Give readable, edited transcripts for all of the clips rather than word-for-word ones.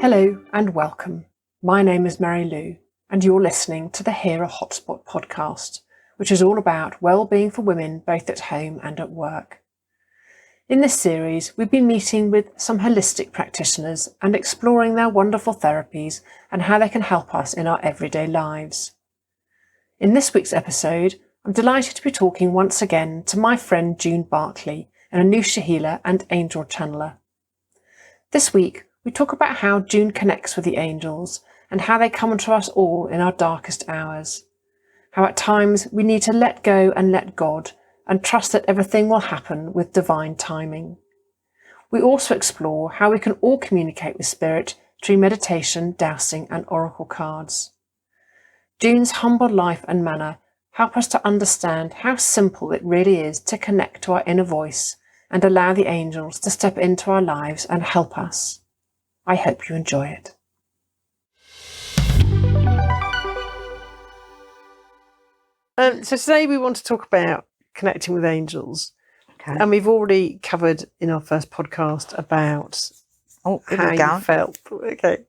Hello and welcome. My name is Mary Lou and you're listening to the Hera Hotspot podcast, which is all about well-being for women both at home and at work. In this series, we've been meeting with some holistic practitioners and exploring their wonderful therapies and how they can help us in our everyday lives. In this week's episode, I'm delighted to be talking once again to my friend June Barclay, an Anusha healer and angel channeler. This week, we talk about how June connects with the angels and how they come to us all in our darkest hours. How at times we need to let go and let God and trust that everything will happen with divine timing. We also explore how we can all communicate with spirit through meditation, dowsing and oracle cards. June's humble life and manner help us to understand how simple it really is to connect to our inner voice and allow the angels to step into our lives and help us. I hope you enjoy it. So today we want to talk about connecting with angels. Okay. And we've already covered in our first podcast about how you felt. Okay,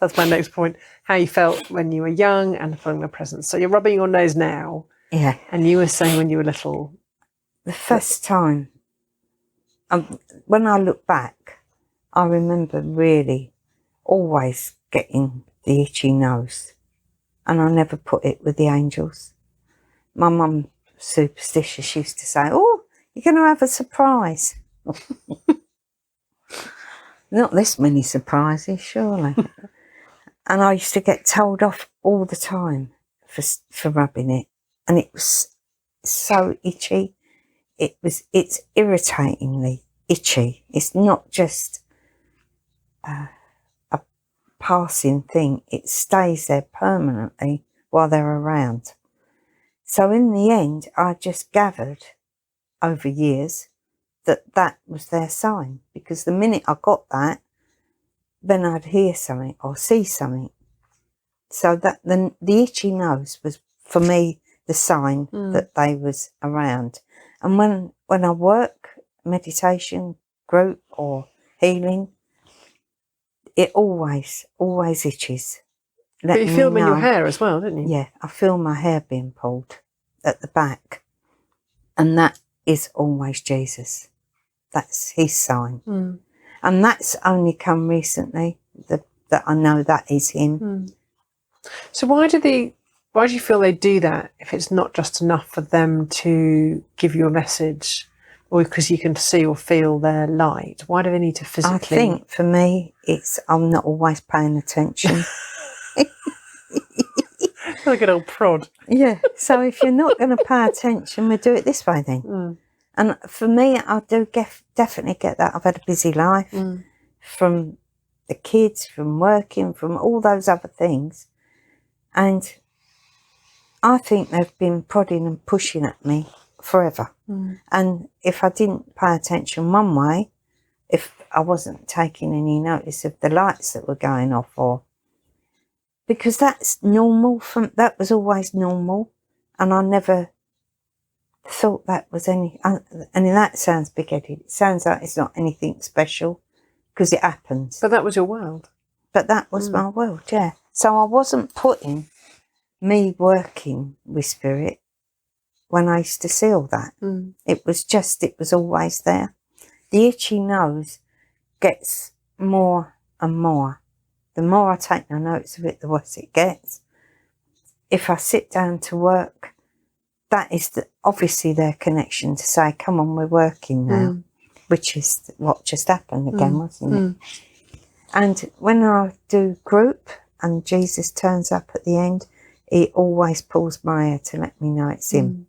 that's my next point. How you felt when you were young and feeling their presence. So you're rubbing your nose now. Yeah. And you were saying when you were little. The first time, when I look back, I remember really always getting the itchy nose. And I never put it with the angels. My mum, superstitious, she used to say, "Oh, you're going to have a surprise." Not this many surprises, surely. And I used to get told off all the time for rubbing it. And it was so itchy. It's irritatingly itchy. It's not just a passing thing. It stays there permanently while they're around. So in the end, I just gathered over years that was their sign. Because the minute I got that, then I'd hear something or see something. So that the itchy nose was, for me, the sign that they was around. And when I work, meditation, group or healing, it always itches. But you feel them in your hair as well, don't you? Yeah, I feel my hair being pulled at the back. And that is always Jesus. That's his sign. And that's only come recently, that I know that is him. So why do you feel they do that if it's not just enough for them to give you a message or because you can see or feel their light? Why do they need to physically? I think for me, I'm not always paying attention. Like an old prod. Yeah, so if you're not going to pay attention, we'll do it this way then. And for me, I do definitely get that. I've had a busy life from the kids, from working, from all those other things. And I think they've been prodding and pushing at me forever. And if I didn't pay attention one way, if I wasn't taking any notice of the lights that were going off, or because that's normal, that was always normal, and I never thought that was any, and that sounds big-headed. It sounds like it's not anything special because it happens. But that was your world. But that was my world, yeah. So I wasn't putting me working with spirit when I used to see all that. It was always there. The itchy nose gets more and more. The more I take no notice of it, the worse it gets. If I sit down to work, that is obviously their connection to say, "Come on, we're working now," which is what just happened again, wasn't it? And when I do group and Jesus turns up at the end, he always pulls my hair to let me know it's him.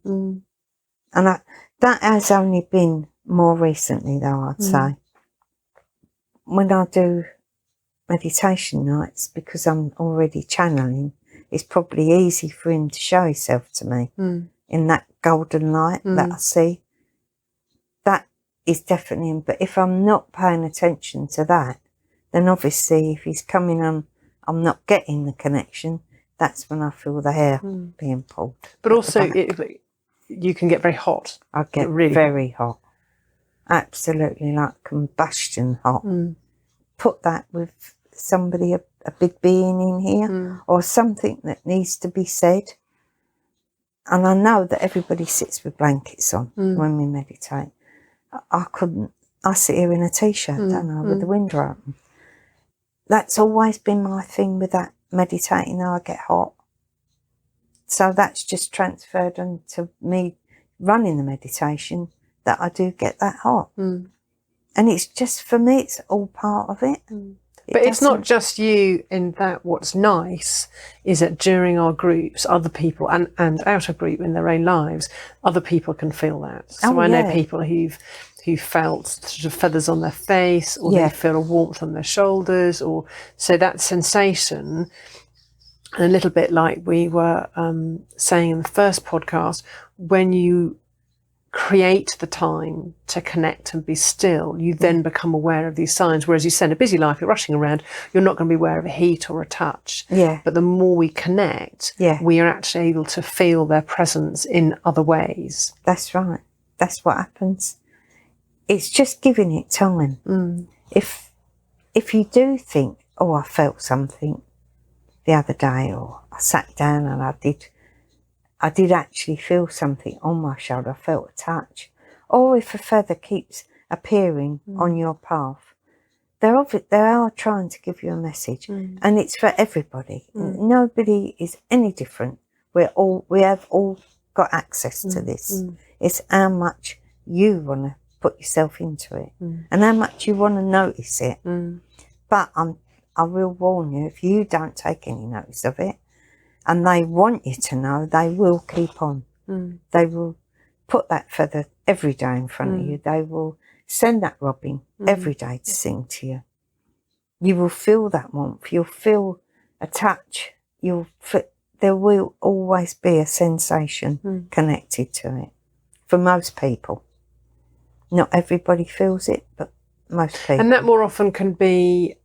And that has only been more recently, though, I'd say. When I do meditation nights, because I'm already channeling, it's probably easy for him to show himself to me in that golden light that I see. That is definitely him. But if I'm not paying attention to that, then obviously if he's coming on, I'm not getting the connection. That's when I feel the hair being pulled. But also, you can get very hot. I get really very hot. Absolutely, like combustion hot. Put that with somebody, a big being in here, or something that needs to be said. And I know that everybody sits with blankets on when we meditate. I couldn't. I sit here in a t-shirt, don't I, with the window open. That's always been my thing with that meditating. I get hot. So that's just transferred onto me running the meditation, that I do get that hot. And it's just, for me, it's all part of it. But it's not just you in that. What's nice is that during our groups, other people, and out of group in their own lives, other people can feel that. So I know people who felt sort of feathers on their face, or they feel a warmth on their shoulders, or so that sensation. And a little bit like we were saying in the first podcast, when you create the time to connect and be still, you then become aware of these signs. Whereas you said, a busy life, you're rushing around, you're not going to be aware of a heat or a touch. But the more we connect, we are actually able to feel their presence in other ways. That's right. That's what happens. It's just giving it time. If you do think, oh, I felt something the other day, or I sat down and I did actually feel something on my shoulder, I felt a touch. Or if a feather keeps appearing on your path, they are trying to give you a message, and it's for everybody. Nobody is any different. We have all got access to this. It's how much you want to put yourself into it, and how much you want to notice it. But I will warn you, if you don't take any notice of it, and they want you to know, they will keep on. They will put that feather every day in front of you. They will send that robin every day to sing to you. You will feel that warmth. You'll feel a touch. There will always be a sensation connected to it. For most people. Not everybody feels it, but most people. And that more often can be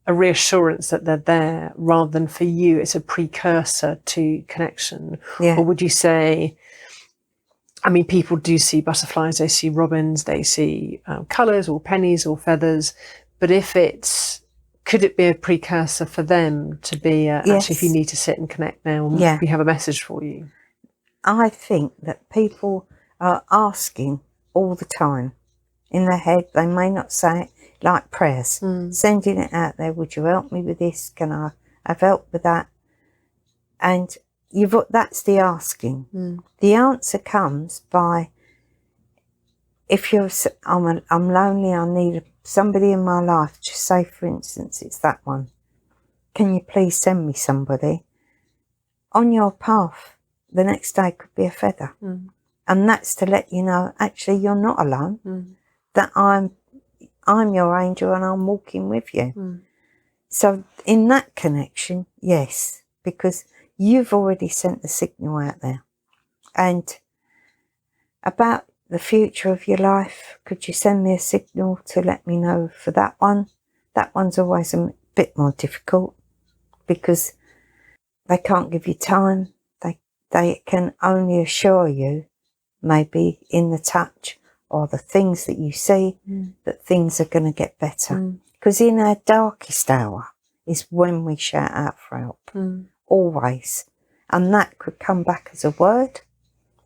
a reassurance that they're there, rather than for you it's a precursor to connection. Or would you say, I mean, people do see butterflies, they see robins, they see colours or pennies or feathers, but could it be a precursor for them to be actually, if you need to sit and connect now, we have a message for you? I think that people are asking all the time in their head. They may not say it, like prayers, sending it out there. Would you help me with this? Can I have help with that? And that's the asking. The answer comes by, if I'm lonely, I need somebody in my life. Just say, for instance, it's that one. Can you please send me somebody? On your path, the next day could be a feather. And that's to let you know, actually, you're not alone. That I'm your angel and I'm walking with you. So in that connection, yes, because you've already sent the signal out there. And about the future of your life, could you send me a signal to let me know for that one? That one's always a bit more difficult, because they can't give you time. They can only assure you, maybe in the touch or the things that you see, that things are going to get better. Because in our darkest hour is when we shout out for help, always. And that could come back as a word,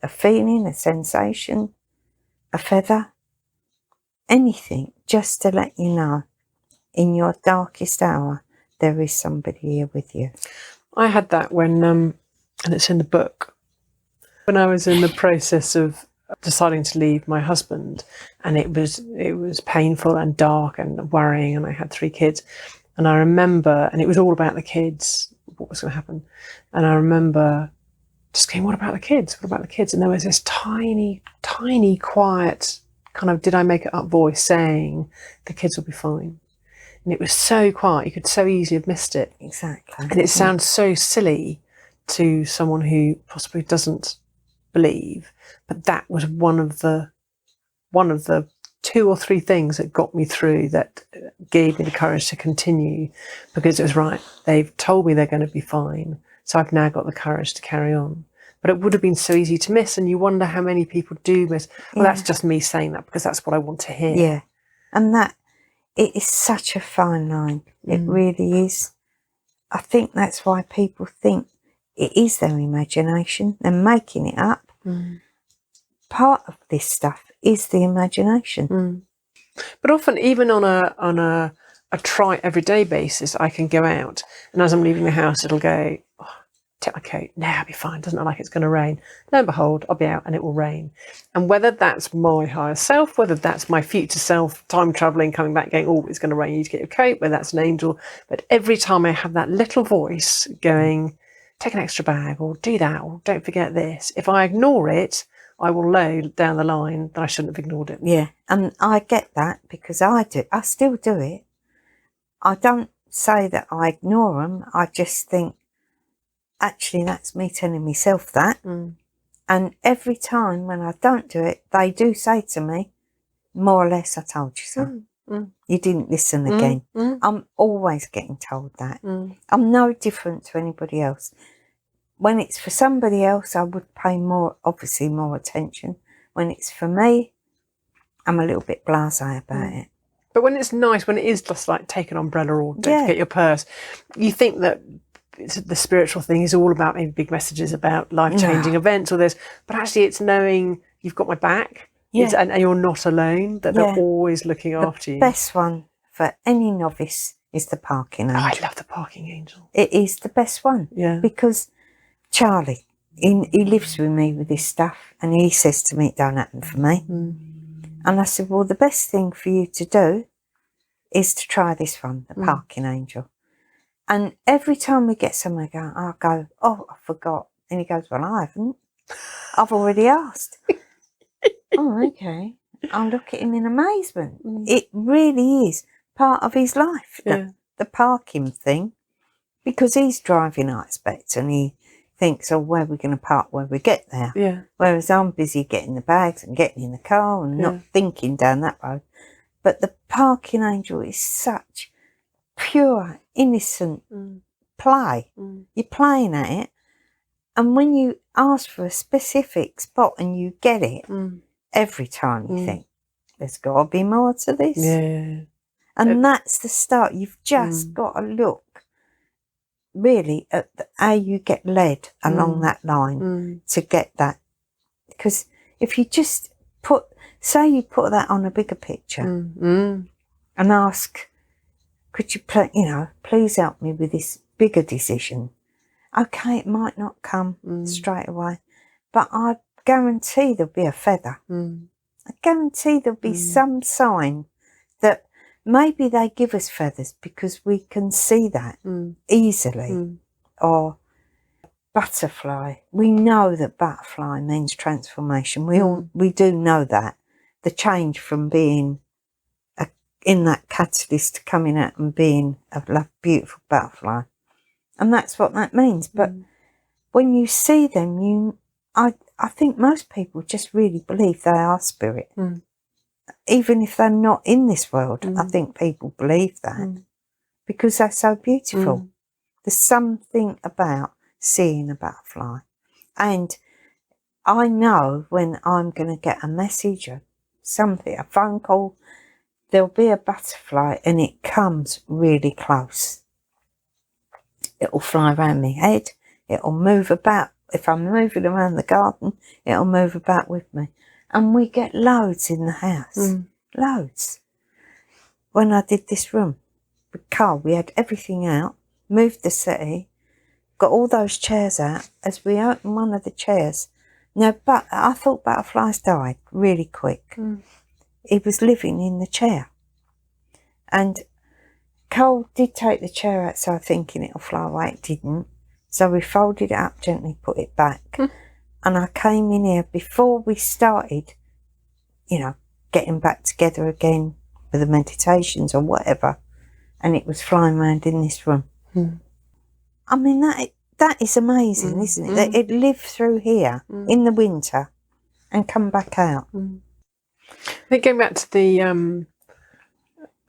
a feeling, a sensation, a feather, anything, just to let you know, in your darkest hour, there is somebody here with you. I had that when, and it's in the book, when I was in the process of deciding to leave my husband, and it was painful and dark and worrying, and I had 3 kids, and I remember, and it was all about the kids, what was going to happen, and I remember just going, what about the kids? What about the kids? And there was this tiny, tiny, quiet kind of, did I make it up voice saying, the kids will be fine. And it was so quiet, you could so easily have missed it. Exactly. And it sounds so silly to someone who possibly doesn't believe, but that was one of the 2 or 3 things that got me through, that gave me the courage to continue, because it was right. They've told me they're going to be fine, so I've now got the courage to carry on. But it would have been so easy to miss, and you wonder how many people do miss. Well, that's just me saying that because that's what I want to hear. Yeah, and that it is such a fine line. It really is. I think that's why people think it is their imagination. They're making it up. Part of this stuff is the imagination. But often, even on a trite everyday basis, I can go out, and as I'm leaving the house, it'll go, oh, take my coat, now I'll be fine, doesn't look like it's going to rain. Lo and behold, I'll be out and it will rain. And whether that's my higher self, whether that's my future self, time travelling, coming back going, oh, it's going to rain, you need to get your coat, whether that's an angel. But every time I have that little voice going, take an extra bag, or do that, or don't forget this, if I ignore it, I will know down the line that I shouldn't have ignored it. Yeah, and I get that because I still do it. I don't say that I ignore them. I just think, actually, that's me telling myself that. And every time when I don't do it, they do say to me, more or less, I told you so. You didn't listen again. I'm always getting told that. I'm no different to anybody else. When it's for somebody else, I would pay obviously more attention. When it's for me, I'm a little bit blasé about it. But when it's nice, when it is just like take an umbrella or don't forget your purse, you think that the spiritual thing is all about maybe big messages about life-changing events or this, but actually it's knowing you've got my back and you're not alone, that they're always looking after you. The best one for any novice is the parking angel. Oh, I love the parking angel. It is the best one. Yeah. Because Charlie, he lives with me with this stuff, and he says to me, it don't happen for me. And I said, well, the best thing for you to do is to try this one, the parking angel. And every time we get somewhere going, I'll go, oh, I forgot. And he goes, well, I haven't. I've already asked. Oh, okay. I'll look at him in amazement. It really is part of his life, the parking thing, because he's driving, I expect, and he thinks, oh, where are we going to park when we get there? Yeah. Whereas I'm busy getting the bags and getting in the car and not thinking down that road. But the parking angel is such pure, innocent play. You're playing at it. And when you ask for a specific spot and you get it, every time you think, there's got to be more to this. Yeah. And that's the start. You've just got to look really at how you get led along that line to get that. Because if you just say you put that on a bigger picture and ask, could you please help me with this bigger decision? Okay, it might not come straight away, but I guarantee there'll be a feather. I guarantee there'll be some sign that maybe they give us feathers because we can see that easily. Or butterfly. We know that butterfly means transformation. We do know that. The change from being in that catalyst to coming out and being a beautiful butterfly. And that's what that means. But when you see them, I think most people just really believe they are spirit. Even if they're not in this world, I think people believe that because they're so beautiful. There's something about seeing a butterfly. And I know when I'm going to get a message or something, a phone call, there'll be a butterfly and it comes really close. It'll fly around my head. It'll move about. If I'm moving around the garden, it'll move about with me. And we get loads in the house. Loads. When I did this room with Carl, we had everything out, moved the settee, got all those chairs out. As we opened one of the chairs, but I thought butterflies died really quick. He was living in the chair. And Carl did take the chair outside thinking it'll fly away. It didn't. So we folded it up gently, put it back. And I came in here before we started, getting back together again with the meditations or whatever. And it was flying around in this room. I mean, that is amazing, isn't it? That it lived through here in the winter and come back out. I think going back to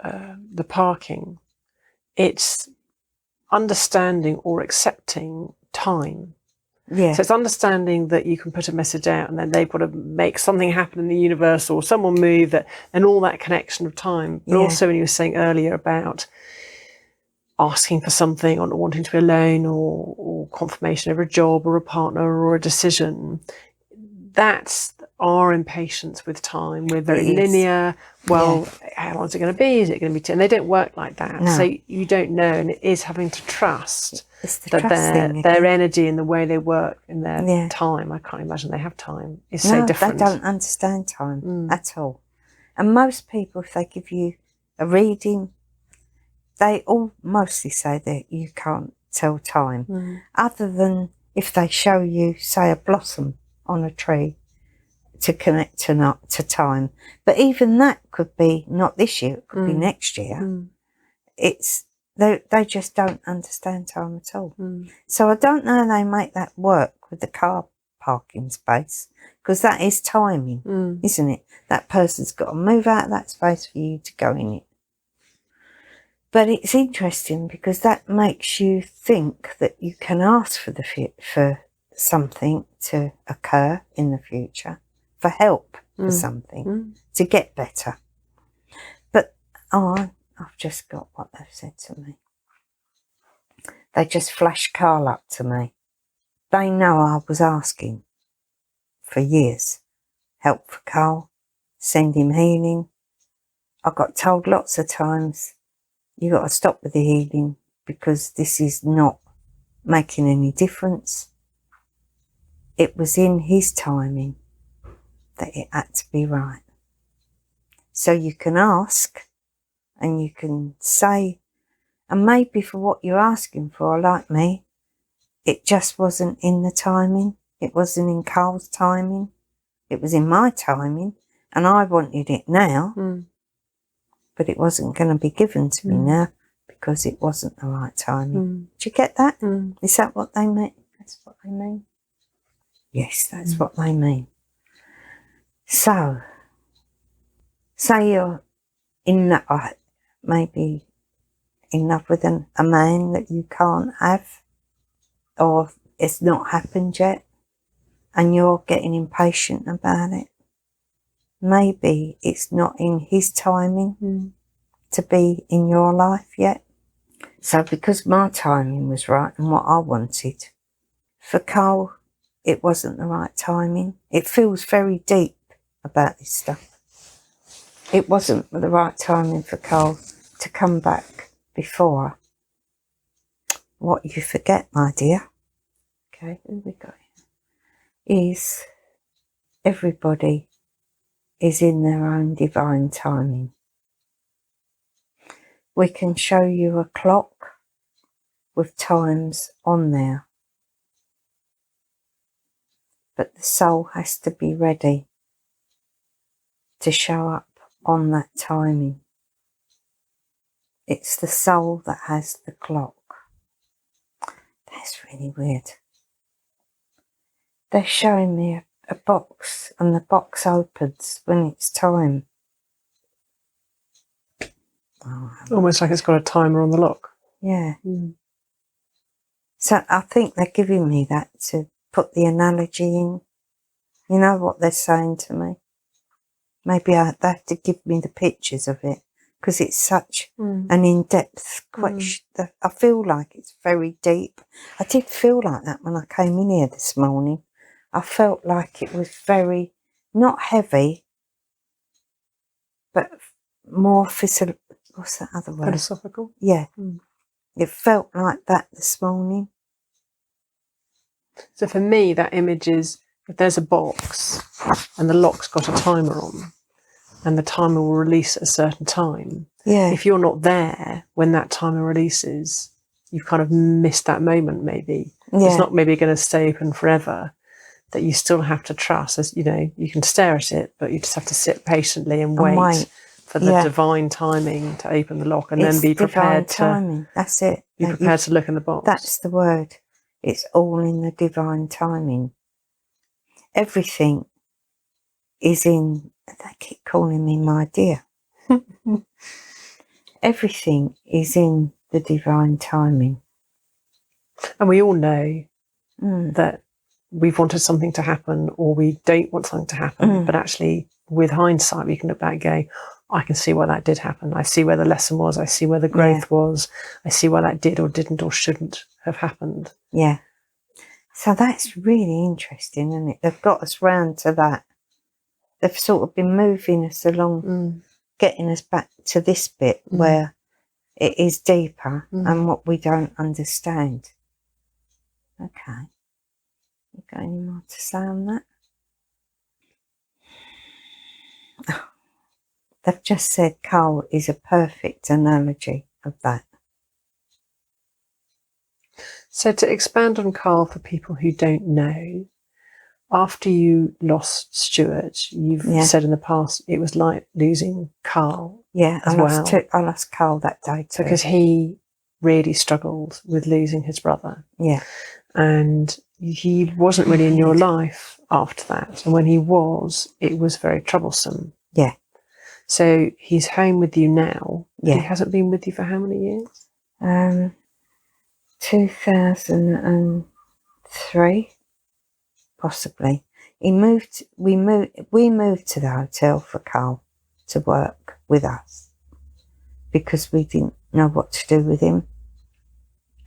the parking, it's understanding or accepting time. Yeah. So it's understanding that you can put a message out and then they've got to make something happen in the universe or someone move that, and all that connection of time. But also when you were saying earlier about asking for something or not wanting to be alone or confirmation over a job or a partner or a decision, that's our impatience with time. We're very linear. Well, how long is it going to be? Is it going to be? And they don't work like that. No. So you don't know, and it is having to trust that their energy and the way they work in their time. I can't imagine they have time. Is so different. They don't understand time at all. And most people, if they give you a reading, they all mostly say that you can't tell time, other than if they show you, say, a blossom on a tree to connect to time. But even that could be not this year, it could be next year. It's they just don't understand time at all. So I don't know how they make that work with the car parking space, because that is timing, isn't it? That person's got to move out of that space for you to go in it. But it's interesting because that makes you think that you can ask for something to occur in the future, for help for something, to get better. But I've just got what they've said to me. They just flashed Carl up to me. They know I was asking for years. Help for Carl, send him healing. I got told lots of times, you got to stop with the healing because this is not making any difference. It was in his timing that it had to be right. So you can ask and you can say, and maybe for what you're asking for, like me, it just wasn't in the timing. It wasn't in Carl's timing. It was in my timing, and I wanted it now, but it wasn't going to be given to me now because it wasn't the right timing. Do you get that? Is that what they mean? That's what they mean? Yes, that's what they mean. So, say you're maybe in love with a man that you can't have, or it's not happened yet, and you're getting impatient about it. Maybe it's not in his timing to be in your life yet. So because my timing was right and what I wanted, for Carl, it wasn't the right timing. It feels very deep about this stuff. It wasn't the right timing for Carl to come back before. What you forget, my dear, okay, who we got here, is everybody is in their own divine timing. We can show you a clock with times on there, but the soul has to be ready to show up on that timing. It's the soul that has the clock. That's really weird. They're showing me a box, and the box opens when it's time. Almost like it's got a timer on the lock. Yeah. So I think they're giving me that to put the analogy in. You know what they're saying to me? Maybe they have to give me the pictures of it, because it's such an in-depth question. I feel like it's very deep. I did feel like that when I came in here this morning. I felt like it was very, not heavy, but more what's that other word? Philosophical? Yeah. It felt like that this morning. So for me, that image is, if there's a box and the lock's got a timer on and the timer will release at a certain time, if you're not there when that timer releases, you've kind of missed that moment maybe. It's not maybe going to stay open forever, that you still have to trust. As you know, you can stare at it, but you just have to sit patiently and wait for the divine timing to open the lock, and then be prepared to. That's it. Be prepared to look in the box. That's the word. It's all in the divine timing. Everything is in. They keep calling me my dear. Everything is in the divine timing. And we all know that we've wanted something to happen or we don't want something to happen. But actually, with hindsight, we can look back and go, I can see why that did happen. I see where the lesson was. I see where the growth was. I see why that did or didn't or shouldn't have happened. Yeah. So that's really interesting, isn't it? They've got us round to that. They've sort of been moving us along, getting us back to this bit where it is deeper and what we don't understand. Okay. You got any more to say on that? They've just said Carl is a perfect analogy of that. So to expand on Carl for people who don't know, after you lost Stuart, you've said in the past it was like losing Carl. Yeah, as well. I lost Carl that day too. Because he really struggled with losing his brother. Yeah. And he wasn't really in your life after that. And when he was, it was very troublesome. Yeah. So he's home with you now. Yeah. He hasn't been with you for how many years? 2003, possibly. We moved to the hotel for Carl to work with us because we didn't know what to do with him.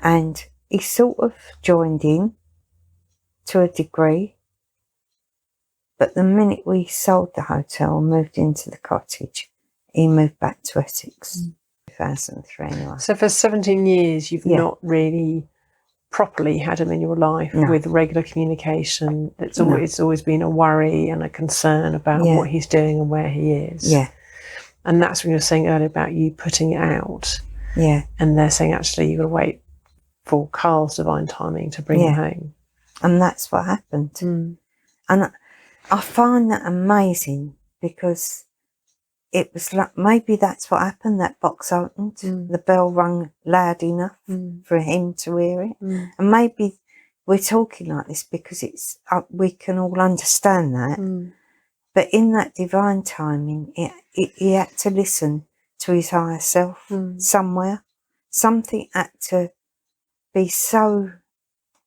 And he sort of joined in to a degree. But the minute we sold the hotel and moved into the cottage, he moved back to Essex. 2003 anyway. So for 17 years, you've not really properly had him in your life with regular communication. It's always been a worry and a concern about what he's doing and where he is. Yeah. And that's when you were saying earlier about you putting it out. Yeah. And they're saying, actually, you've got to wait for Carl's divine timing to bring him home. And that's what happened. And I find that amazing because it was like, maybe that's what happened. That box opened, the bell rang loud enough for him to hear it. And maybe we're talking like this because it's we can all understand that. But in that divine timing, he had to listen to his higher self somewhere. Something had to be so.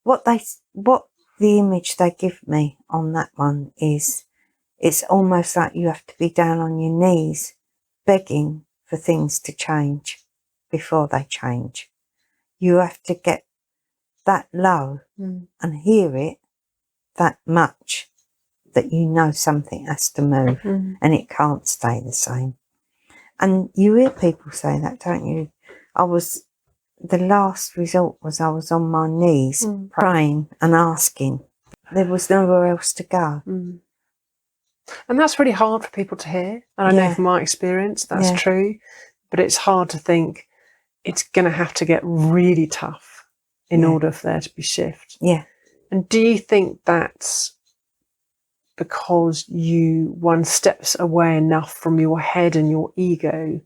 What the image they give me on that one is, it's almost like you have to be down on your knees begging for things to change before they change. You have to get that low and hear it that much that you know something has to move and it can't stay the same. And you hear people say that, don't you? The last result was I was on my knees praying and asking. There was nowhere else to go. And that's really hard for people to hear. And I know from my experience that's true. But it's hard to think it's going to have to get really tough in order for there to be shift. Yeah. And do you think that's because one steps away enough from your head and your ego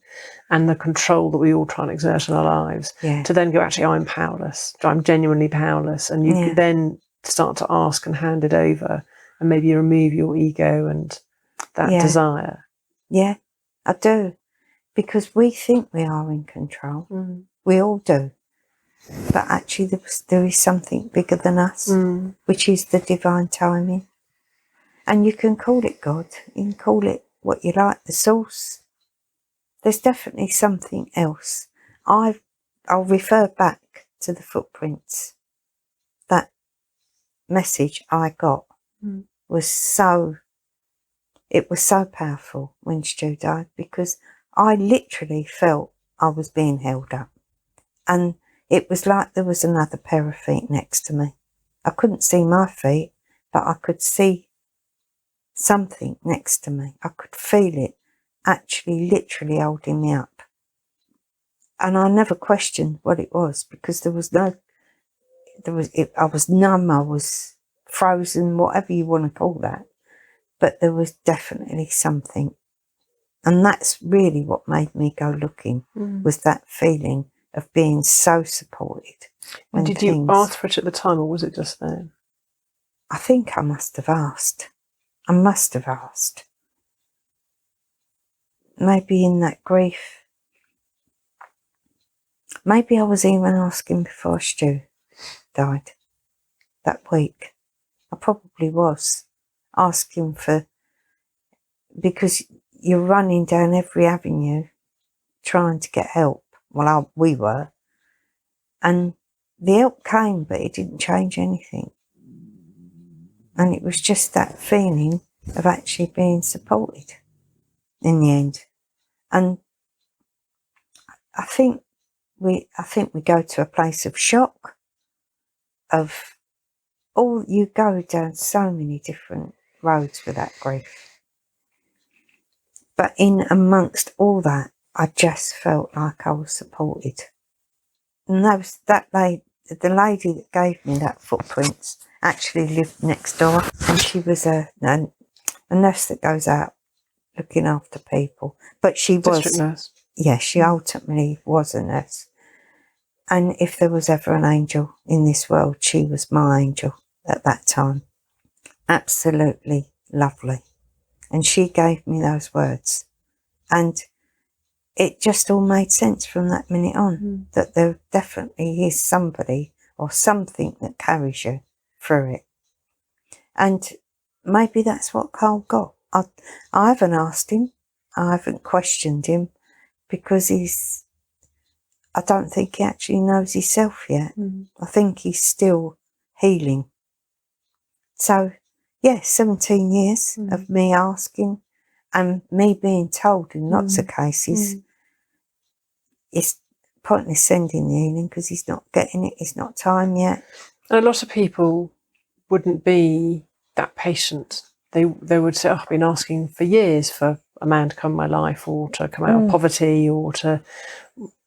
and the control that we all try and exert in our lives to then go, actually, I'm powerless. I'm genuinely powerless. And you can then start to ask and hand it over and maybe remove your ego and that desire. Yeah, I do. Because we think we are in control. We all do. But actually there is something bigger than us, which is the divine timing. And you can call it God, you can call it what you like, the source. There's definitely something else. I'll refer back to the footprints. That message I got was so powerful when Stu died, because I literally felt I was being held up. And it was like there was another pair of feet next to me. I couldn't see my feet, but I could see something next to me. I could feel it actually literally holding me up. And I never questioned what it was, because I was numb, I was frozen, whatever you want to call that. But there was definitely something. And that's really what made me go looking, was that feeling of being so supported. And did you ask for it at the time, or was it just there? I think I must have asked. Maybe in that grief. Maybe I was even asking before Stu died that week. I probably was asking for, because you're running down every avenue trying to get help. Well, we were. And the help came, but it didn't change anything. And it was just that feeling of actually being supported in the end. And I think we go to a place of shock, of you go down so many different roads with that grief. But in amongst all that, I just felt like I was supported. And the lady that gave me that footprints actually lived next door, and she was a nurse that goes out looking after people. But she was district nurse. Yeah, she ultimately was a nurse. And if there was ever an angel in this world, she was my angel at that time. Absolutely lovely. And she gave me those words. And it just all made sense from that minute on, that there definitely is somebody or something that carries you through it. And maybe that's what Carl got. I haven't asked him. I haven't questioned him, because I don't think he actually knows himself yet. I think he's still healing. So, yeah, 17 years of me asking and me being told in lots of cases, it's pointless sending the healing because he's not getting it, it's not time yet. And a lot of people wouldn't be that patient. They would say, I've been asking for years for a man to come in my life, or to come out of poverty, or to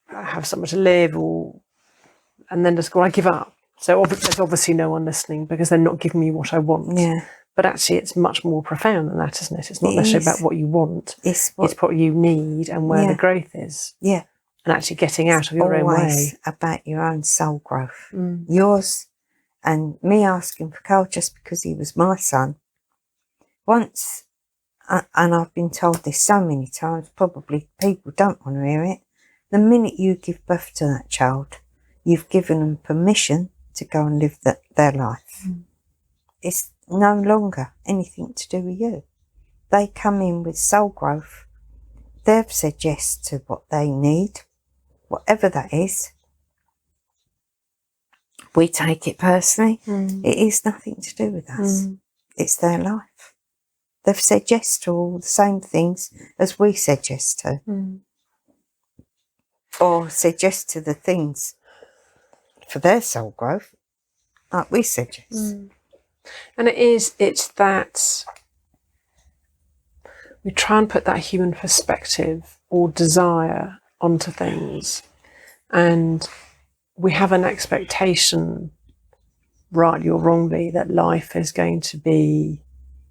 have somewhere to live, and then just go, I give up. So there's obviously no one listening because they're not giving me what I want. Yeah. But actually it's much more profound than that, isn't it? It's not necessarily about what you want. It's what you need and where the growth is. Yeah. And actually getting out of your own way. Always about your own soul growth. Yours, and me asking for Carl just because he was my son. Once, and I've been told this so many times, probably people don't want to hear it, the minute you give birth to that child, you've given them permission to go and live their life. It's no longer anything to do with you. They come in with soul growth. They've said yes to what they need, whatever that is. We take it personally. It is nothing to do with us. It's their life. They've said yes to all the same things as we said yes to. Or said yes to the things for their soul growth, like we said yes. And it's that we try and put that human perspective or desire onto things, and we have an expectation, rightly or wrongly, that life is going to be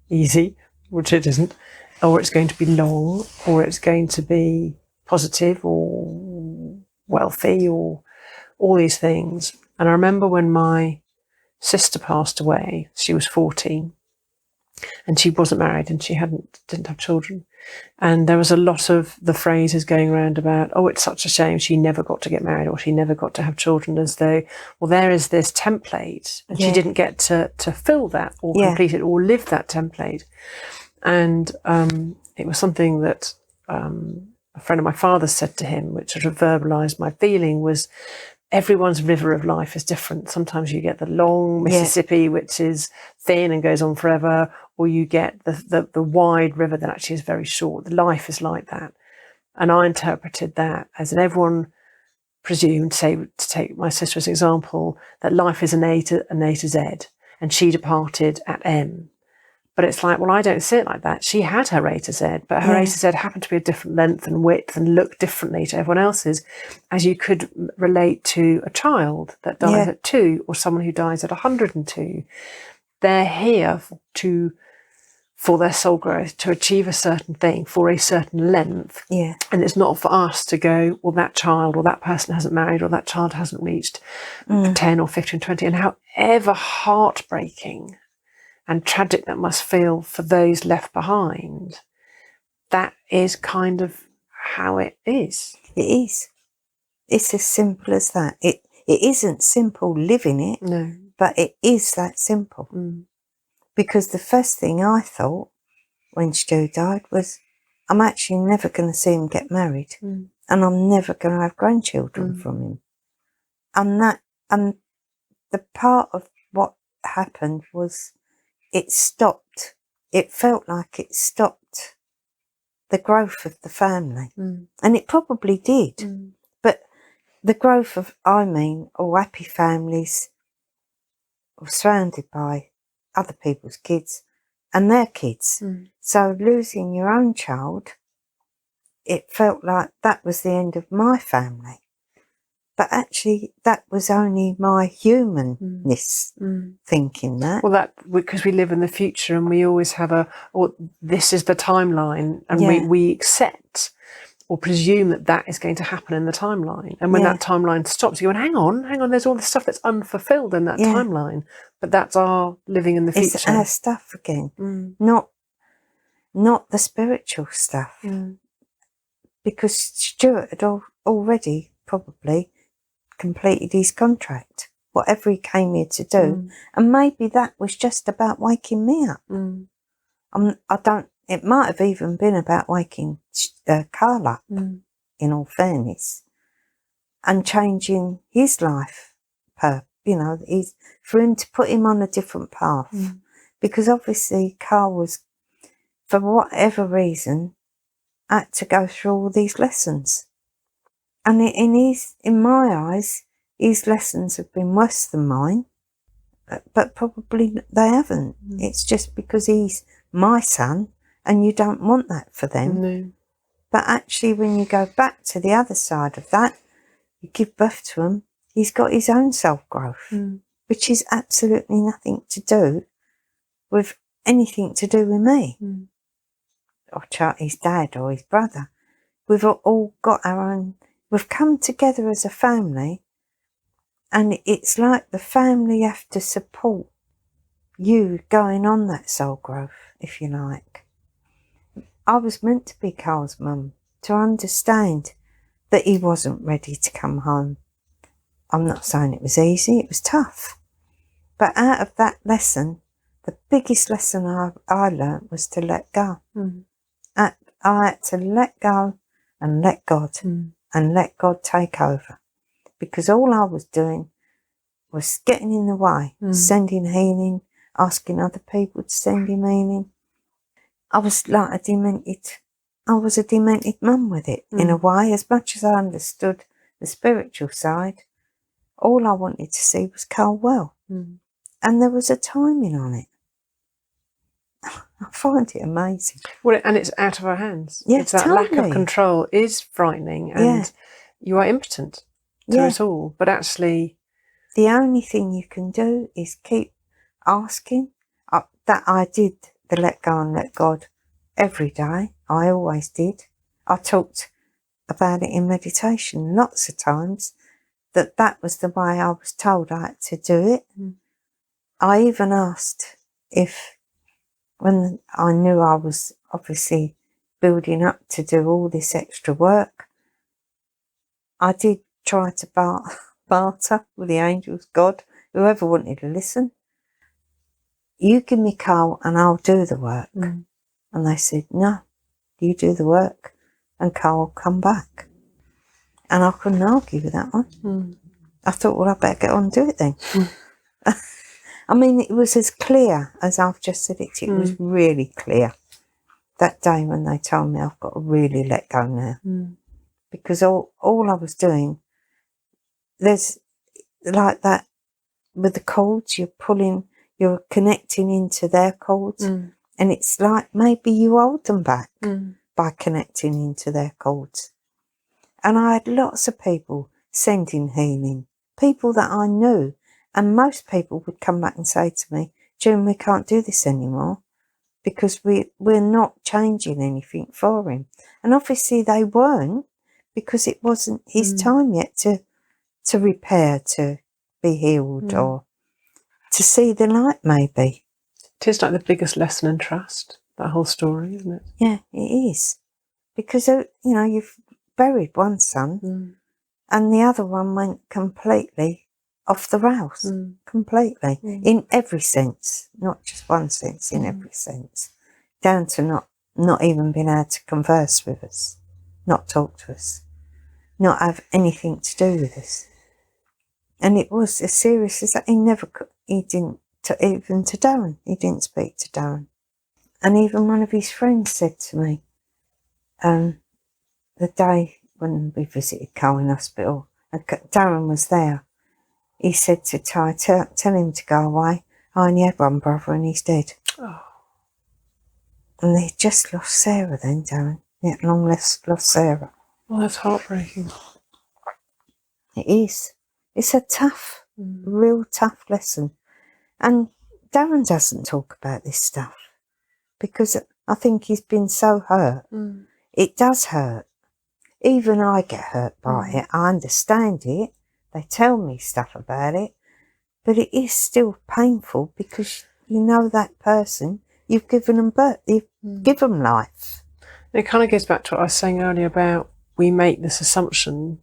easy, which it isn't, or it's going to be long, or it's going to be positive or wealthy, or all these things. And I remember when my sister passed away, she was 14, and she wasn't married, and she didn't have children. And there was a lot of the phrases going around about, oh, it's such a shame she never got to get married, or she never got to have children, as though, well, there is this template, and she didn't get to fill that, or complete it, or live that template. And it was something that a friend of my father's said to him, which sort of verbalised my feeling, was everyone's river of life is different. Sometimes you get the long Mississippi, which is thin and goes on forever, or you get the wide river that actually is very short. The life is like that. And I interpreted that as, and everyone presumed, to take my sister as an example, that life is an A to Z, and she departed at M. But it's like, well, I don't see it like that. She had her A to Z, but her A to Z happened to be a different length and width and looked differently to everyone else's, as you could relate to a child that dies at 2, or someone who dies at 102. They're here for their soul growth, to achieve a certain thing for a certain length. Yeah. And it's not for us to go, well, that child or that person hasn't married, or that child hasn't reached 10 or 15, 20, and however heartbreaking and tragic that must feel for those left behind, that is kind of how it is. It is. It's as simple as that. It isn't simple living it, No. but it is that simple. Because the first thing I thought when Stu died was, I'm actually never going to see him get married, and I'm never going to have grandchildren from him. And the part of what happened was it stopped. It felt like it stopped the growth of the family, and it probably did. But the growth of, all happy families were surrounded by other people's kids and their kids. So losing your own child, it felt like that was the end of my family. But actually, that was only my humanness thinking that. Well, that because we live in the future and we always have this is the timeline, and we accept or presume that is going to happen in the timeline. And when that timeline stops, you go, hang on, there's all this stuff that's unfulfilled in that timeline. But that's our living in the future. It's our stuff again, not the spiritual stuff. Because Stuart had already probably completed his contract, whatever he came here to do. And maybe that was just about waking me up. It might have even been about waking Carl up, in all fairness, and changing his life, for him to put him on a different path. Because obviously Carl was, for whatever reason, had to go through all these lessons. And in my eyes, his lessons have been worse than mine, but probably they haven't. It's just because he's my son, and you don't want that for them. No. But actually, when you go back to the other side of that, you give birth to him, he's got his own self-growth, which is absolutely nothing to do with anything to do with me, or his dad or his brother. We've all got our own. We've come together as a family, and it's like the family have to support you going on that soul growth, if you like. I was meant to be Carl's mum, to understand that he wasn't ready to come home. I'm not saying it was easy, it was tough. But out of that lesson, the biggest lesson I learnt was to let go. I had to let go and let God, and let God take over. Because all I was doing was getting in the way, sending healing, asking other people to send him healing. I was like a demented mum with it, in a way. As much as I understood the spiritual side, all I wanted to see was Carl well. And there was a timing on it. I find it amazing. Well, and it's out of our hands. Yeah, it's that lack of control is frightening, and you are impotent to it all. But actually, the only thing you can do is keep asking. That I did the let go and let God every day. I always did. I talked about it in meditation lots of times, that was the way I was told I had to do it. I even asked if, when I knew I was obviously building up to do all this extra work, I did try to barter with the angels, God, whoever wanted to listen. You give me Carl and I'll do the work. And they said, no, you do the work and Carl will come back. And I couldn't argue with that one. I thought, well, I better get on and do it then. I mean, it was as clear as I've just said it. It was really clear that day when they told me I've got to really let go now. Because all I was doing, there's like that with the cords, you're connecting into their cords. And it's like maybe you hold them back by connecting into their cords. And I had lots of people sending healing, people that I knew. And most people would come back and say to me, June, we can't do this anymore because we're not changing anything for him. And obviously they weren't, because it wasn't his time yet to repair, to be healed, or to see the light maybe. It is like the biggest lesson in trust, that whole story, isn't it? Yeah, it is. Because, you've buried one son and the other one went completely off the rails completely, in every sense, not just one sense, in every sense, down to not even being able to converse with us, not talk to us, not have anything to do with us. And it was as serious as that. He didn't, even to Darren, he didn't speak to Darren. And even one of his friends said to me, the day when we visited Cohen Hospital, and Darren was there, he said to Ty, tell him to go away. I only had one brother and he's dead. Oh. And they just lost Sarah then, Darren. He had long lost Sarah. Well, that's heartbreaking. It is. It's a tough, real tough lesson. And Darren doesn't talk about this stuff because I think he's been so hurt. It does hurt. Even I get hurt by it. I understand it. They tell me stuff about it. But it is still painful because you know that person, you've given them birth, you've given them life. It kind of goes back to what I was saying earlier about we make this assumption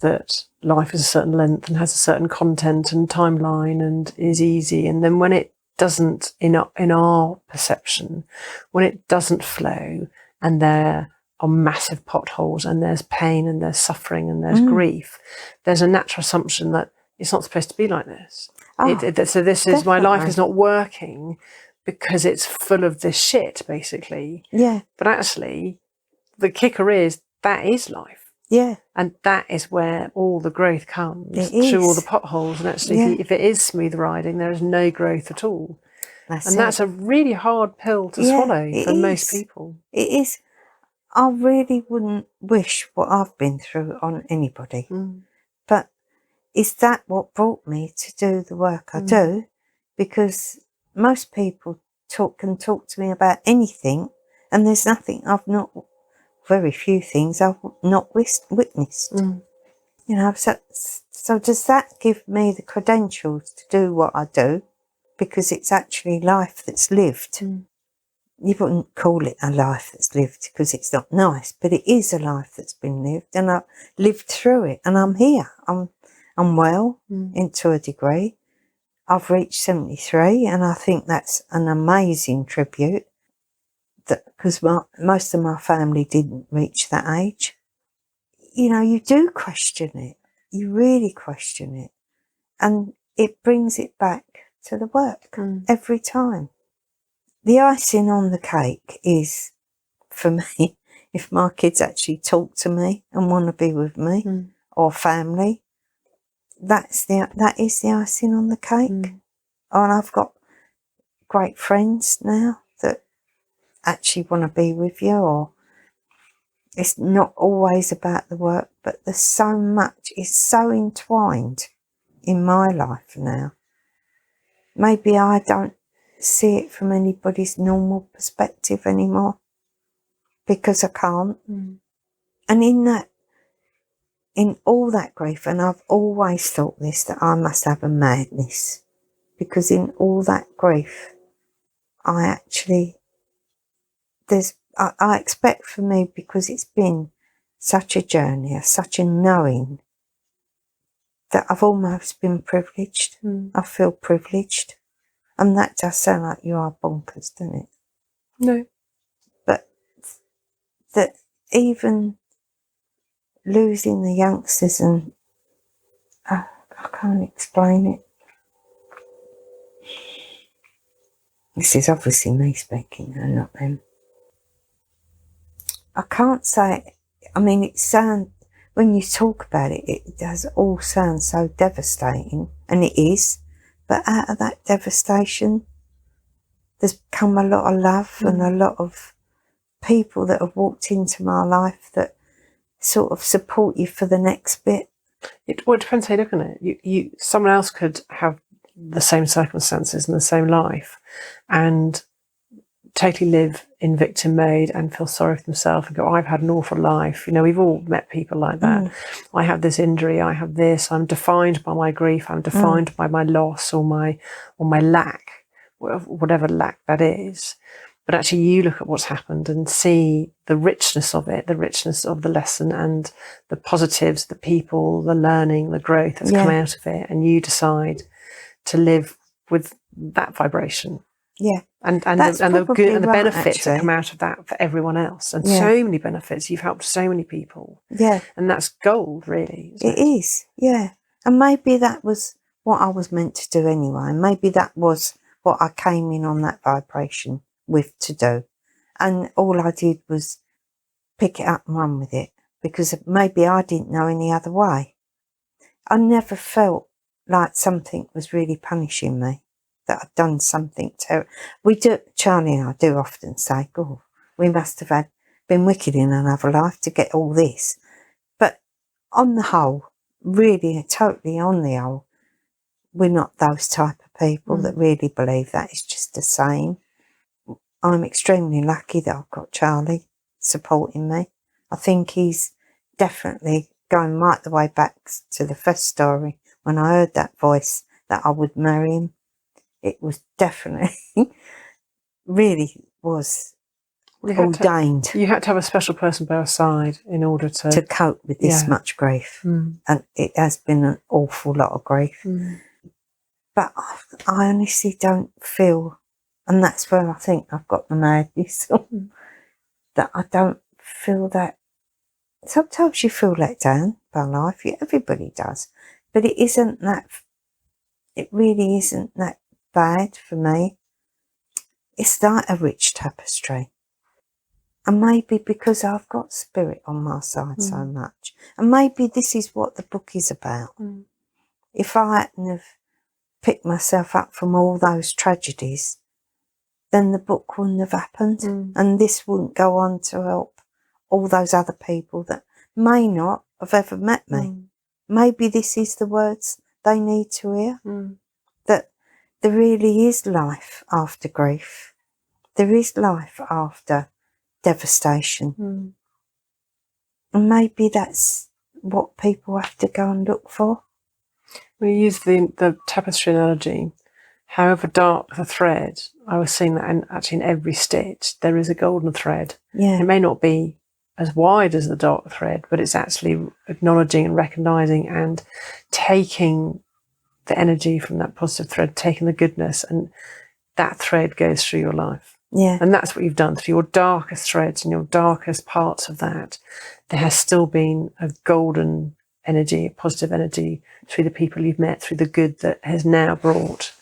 that life is a certain length and has a certain content and timeline and is easy. And then when it doesn't, in our perception, when it doesn't flow and there are massive potholes and there's pain and there's suffering and there's grief, there's a natural assumption that it's not supposed to be like this. So this is, my life is not working because it's full of this shit, basically. Yeah. But actually, the kicker is that is life. Yeah. And that is where all the growth comes, through all the potholes. And actually, if it is smooth riding, there is no growth at all. That's a really hard pill to swallow for most people. It is. I really wouldn't wish what I've been through on anybody. But is that what brought me to do the work I do? Because most people can talk to me about anything, and there's nothing very few things I've not witnessed. You know, so does that give me the credentials to do what I do? Because it's actually life that's lived. You wouldn't call it a life that's lived because it's not nice, but it is a life that's been lived, and I've lived through it, and I'm here. I'm well, to a degree. I've reached 73, and I think that's an amazing tribute, because most of my family didn't reach that age. You know, you do question it. You really question it. And it brings it back to the work every time. The icing on the cake is, for me, if my kids actually talk to me and want to be with me, or family, that is the icing on the cake. And I've got great friends now that actually want to be with you, or it's not always about the work, but there's so much, it's so entwined in my life now. Maybe I don't see it from anybody's normal perspective anymore because I can't. And in all that grief, and I've always thought this, that I must have a madness, because in all that grief, I expect for me, because it's been such a journey, such a knowing, that I've almost been privileged. I feel privileged. And that does sound like you are bonkers, doesn't it? No. But that even losing the youngsters, and I can't explain it. This is obviously me speaking and not them. I can't say, I mean, when you talk about it, it does all sound so devastating, and it is. But out of that devastation, there's come a lot of love and a lot of people that have walked into my life that sort of support you for the next bit. It depends how you look at it. Someone else could have the same circumstances and the same life and totally live in victim mode and feel sorry for themselves and go, I've had an awful life. You know, we've all met people like that. I have this injury, I have this, I'm defined by my grief, I'm defined by my loss or my lack, whatever lack that is. But actually you look at what's happened and see the richness of it, the richness of the lesson and the positives, the people, the learning, the growth that's come out of it. And you decide to live with that vibration. Yeah. And the good and the benefits that come out of that for everyone else. And so many benefits. You've helped so many people. Yeah. And that's gold, really. It is, yeah. And maybe that was what I was meant to do anyway. Maybe that was what I came in on that vibration with to do. And all I did was pick it up and run with it, because maybe I didn't know any other way. I never felt like something was really punishing me, that I'd done something terrible. Charlie and I do often say, oh, we must have been wicked in another life to get all this. But on the whole, really, totally on the whole, we're not those type of people that really believe that. It's just the same. I'm extremely lucky that I've got Charlie supporting me. I think he's definitely going right the way back to the first story. When I heard that voice that I would marry him, it was definitely, really was ordained. You had to have a special person by your side in order to cope with this much grief. And it has been an awful lot of grief. But I honestly don't feel, and that's where I think I've got the madness, that I don't feel that. Sometimes you feel let down by life, everybody does, but it isn't that, it really isn't that bad for me. It's like a rich tapestry. And maybe because I've got spirit on my side so much, and maybe this is what the book is about. If I hadn't have picked myself up from all those tragedies, then the book wouldn't have happened, and this wouldn't go on to help all those other people that may not have ever met me. Maybe this is the words they need to hear, that there really is life after grief. There is life after devastation. And maybe that's what people have to go and look for. We use the tapestry analogy. However dark the thread, I was seeing that actually in every stitch there is a golden thread. Yeah. It may not be as wide as the dark thread, but it's actually acknowledging and recognising and taking the energy from that positive thread, taking the goodness, and that thread goes through your life. Yeah. And that's what you've done through your darkest threads and your darkest parts of that. There has still been a golden energy, a positive energy through the people you've met, through the good that has now brought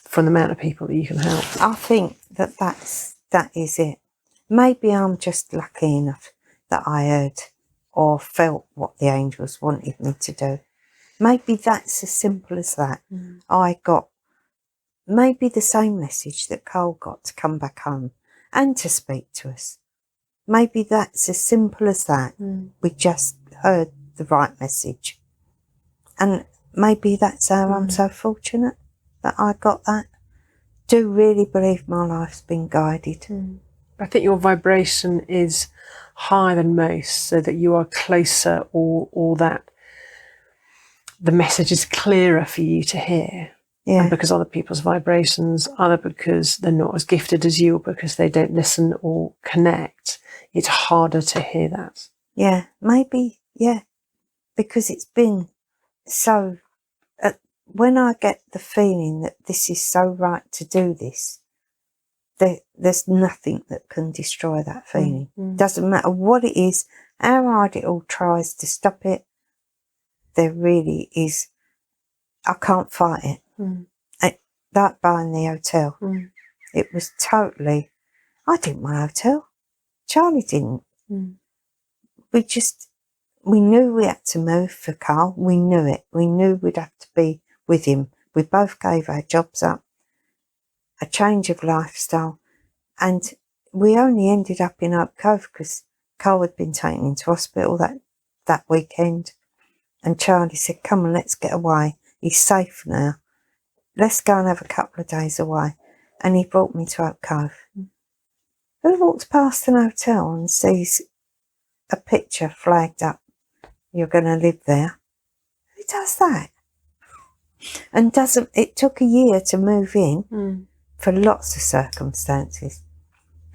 from the amount of people that you can help. I think that is it. Maybe I'm just lucky enough that I heard or felt what the angels wanted me to do. Maybe that's as simple as that. I got maybe the same message that Cole got to come back home and to speak to us. Maybe that's as simple as that. We just heard the right message. And maybe that's how I'm so fortunate that I got that. Do really believe my life's been guided. I think your vibration is higher than most, so that you are closer, or that the message is clearer for you to hear. Yeah. And because other people's vibrations, either because they're not as gifted as you, or because they don't listen or connect, it's harder to hear that. Yeah, maybe, because it's been so, when I get the feeling that this is so right to do this, there's nothing that can destroy that feeling. Doesn't matter what it is, how hard it all tries to stop it, there really is, I can't fight it. Like buying the hotel, it was totally, I didn't want a hotel, Charlie didn't. We knew we had to move for Carl, we knew it, we knew we'd have to be with him. We both gave our jobs up, a change of lifestyle, and we only ended up in Oak Cove because Carl had been taken into hospital that weekend, and Charlie said, come on, let's get away, he's safe now, let's go and have a couple of days away. And he brought me to Oak Cove. Who walks past an hotel and sees a picture flagged up, you're going to live there? Who does that? And it took a year to move in for lots of circumstances.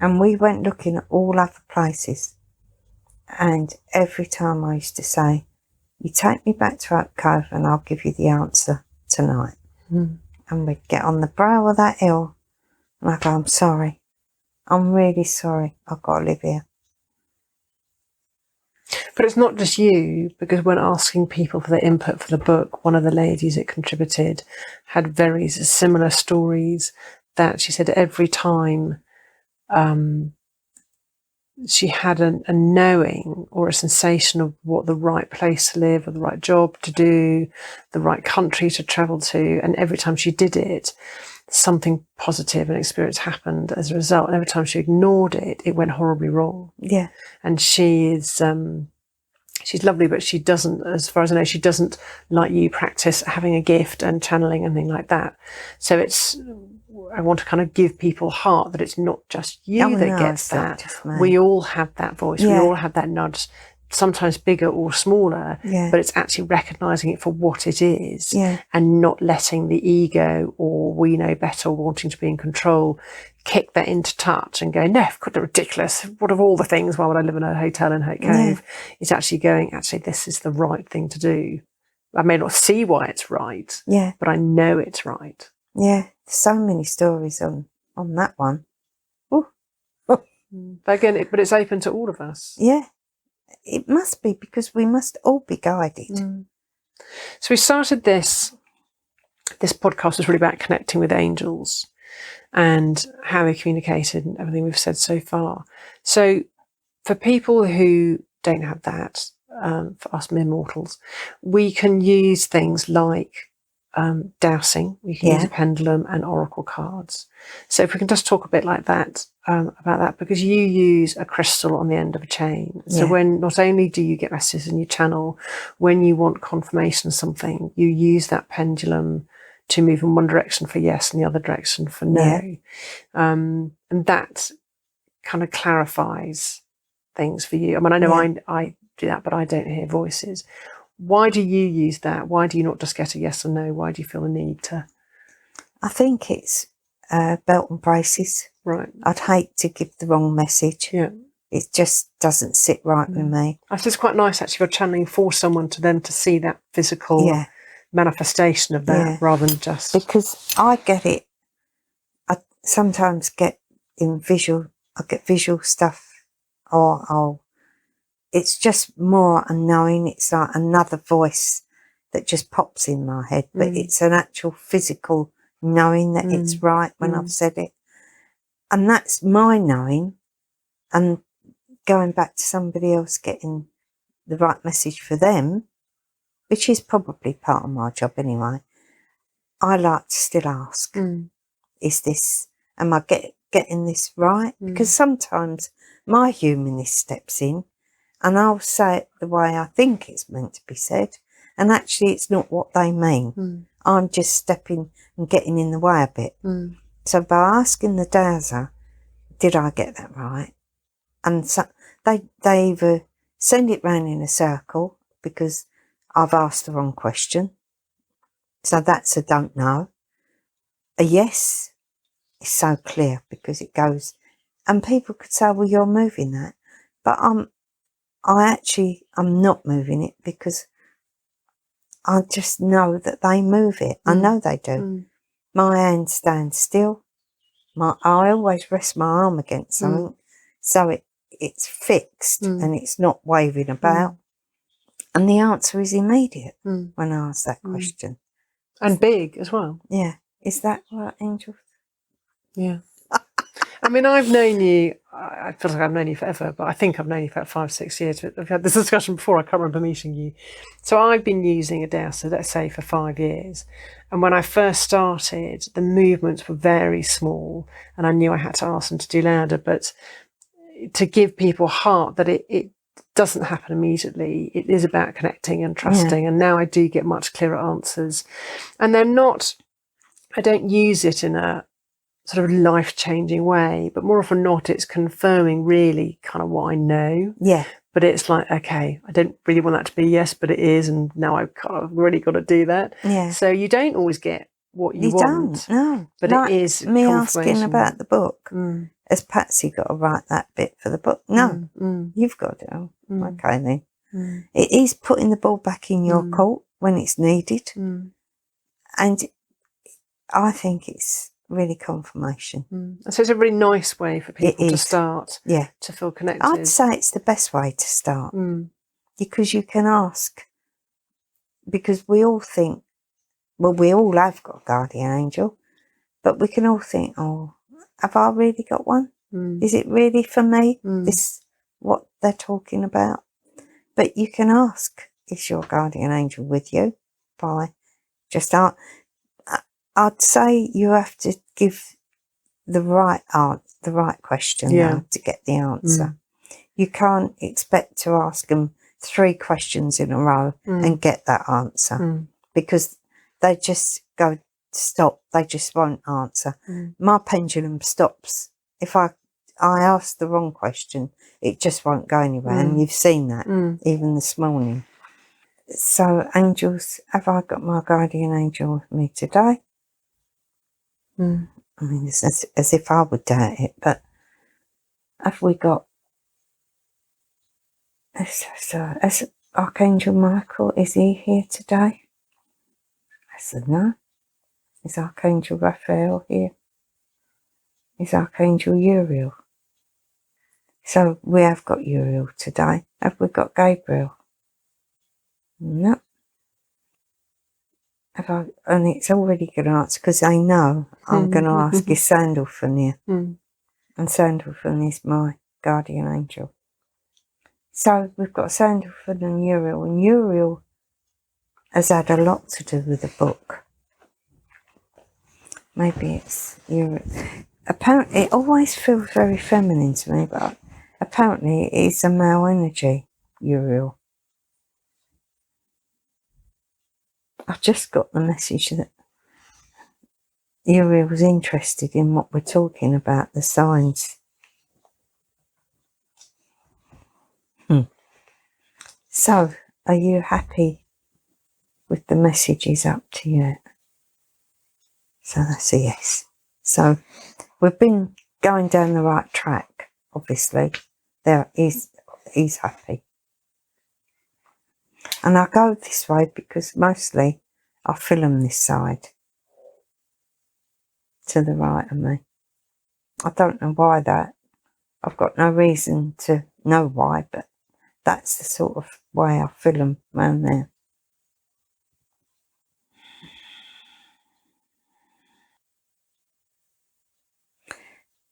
And we went looking at all other places. And every time I used to say, you take me back to Oak Cove and I'll give you the answer tonight. Mm. And we'd get on the brow of that hill and I'd go, I'm sorry. I'm really sorry. I've got to live here. But it's not just you, because when asking people for their input for the book, one of the ladies that contributed had very similar stories, that she said every time she had a knowing or a sensation of what the right place to live, or the right job to do, the right country to travel to, and every time she did it, something positive and experience happened as a result. And every time she ignored it, it went horribly wrong. Yeah. And she is she's lovely, but she doesn't, as far as I know, she doesn't, like you, practice having a gift and channeling and things like that. So I want to kind of give people heart that it's not just you that gets that. We all have that voice. Yeah. We all have that nudge, sometimes bigger or smaller, but it's actually recognising it for what it is, and not letting the ego or we know better, wanting to be in control, kick that into touch and go, no, they're ridiculous. What of all the things, why would I live in a hotel in Oak Cove? It's actually going, actually, this is the right thing to do. I may not see why it's right, but I know it's right. Yeah, so many stories on that one. But again, but it's open to all of us. Yeah, it must be, because we must all be guided. So we started this podcast was really about connecting with angels and how they communicated and everything we've said so far. So for people who don't have that, for us mere mortals, we can use things like dowsing. We can use a pendulum and oracle cards. So if we can just talk a bit like that, about that, because you use a crystal on the end of a chain. So when not only do you get messages in your channel, when you want confirmation of something, you use that pendulum to move in one direction for yes and the other direction for no. And that kind of clarifies things for you. I mean, I know I do that, but I don't hear voices. Why do you use that? Why do you not just get a yes or no? Why do you feel the need to? I think it's belt and braces. Right. I'd hate to give the wrong message. Yeah. It just doesn't sit right with me. I think it's quite nice, actually, for channeling for someone to them to see that physical manifestation of that rather than just... Because I get it. I sometimes get visual stuff, or it's just more a knowing. It's like another voice that just pops in my head, but it's an actual physical knowing that it's right when I've said it. And that's my knowing. And going back to somebody else getting the right message for them, which is probably part of my job anyway, I like to still ask, am I getting this right? Because sometimes my humanist steps in and I'll say it the way I think it's meant to be said, and actually it's not what they mean. I'm just stepping and getting in the way a bit. So by asking the dowser, did I get that right? And so they either send it round in a circle because I've asked the wrong question. So that's a don't know. A yes is so clear because it goes, and people could say, well, you're moving that. But I'm not moving it because I just know that they move it. I know they do. My hand stands still. I always rest my arm against something so it's fixed and it's not waving about. And the answer is immediate when I ask that question. And big as well. Yeah. Is that right, Angel? Yeah. I mean, I've known you, I feel like I've known you forever, but I think I've known you for about 5-6 years. I've had this discussion before, I can't remember meeting you. So I've been using a dowser, let's say, for 5 years. And when I first started, the movements were very small and I knew I had to ask them to do louder, but to give people heart that it doesn't happen immediately. It is about connecting and trusting. And now I do get much clearer answers. And they're not, I don't use it in a sort of life-changing way, but more often not, it's confirming really kind of what I know. Yeah. But it's like, okay, I don't really want that to be yes, but it is, and now I've kind of really got to do that. Yeah. So you don't always get what you want. You don't, no. But like it is me asking about the book. has Patsy got to write that bit for the book? No, you've got to. Oh, okay then. It is putting the ball back in your court when it's needed. And I think it's really confirmation. So it's a really nice way for people to start, yeah, to feel connected. I'd say it's the best way to start because you can ask, because we all think, well, we all have got a guardian angel, but we can all think, oh, have I really got one? Is it really for me? This what they're talking about? But you can ask, is your guardian angel with you? By just I'd say you have to give the right answer, the right question now to get the answer. You can't expect to ask them 3 questions in a row and get that answer because they just go stop. They just won't answer. My pendulum stops. If I ask the wrong question, it just won't go anywhere. And you've seen that even this morning. So angels, have I got my guardian angel with me today? I mean, it's as if I would doubt it, but have we got, as Archangel Michael, is he here today? I said, no. Is Archangel Raphael here? Is Archangel Uriel? So we have got Uriel today. Have we got Gabriel? No. And it's already going to answer because I know I'm going to ask, is Sandalphon here? And Sandalphon is my guardian angel. So we've got Sandalphon and Uriel has had a lot to do with the book. Maybe it's Uriel. Apparently, it always feels very feminine to me, but apparently it's a male energy, Uriel. I've just got the message that Uriel was interested in what we're talking about, the signs. So, are you happy with the messages up to you? So that's a yes. So, we've been going down the right track, obviously. He's happy. And I go this way because mostly I film this side to the right of me. I don't know why that. I've got no reason to know why, but that's the sort of way I film around there.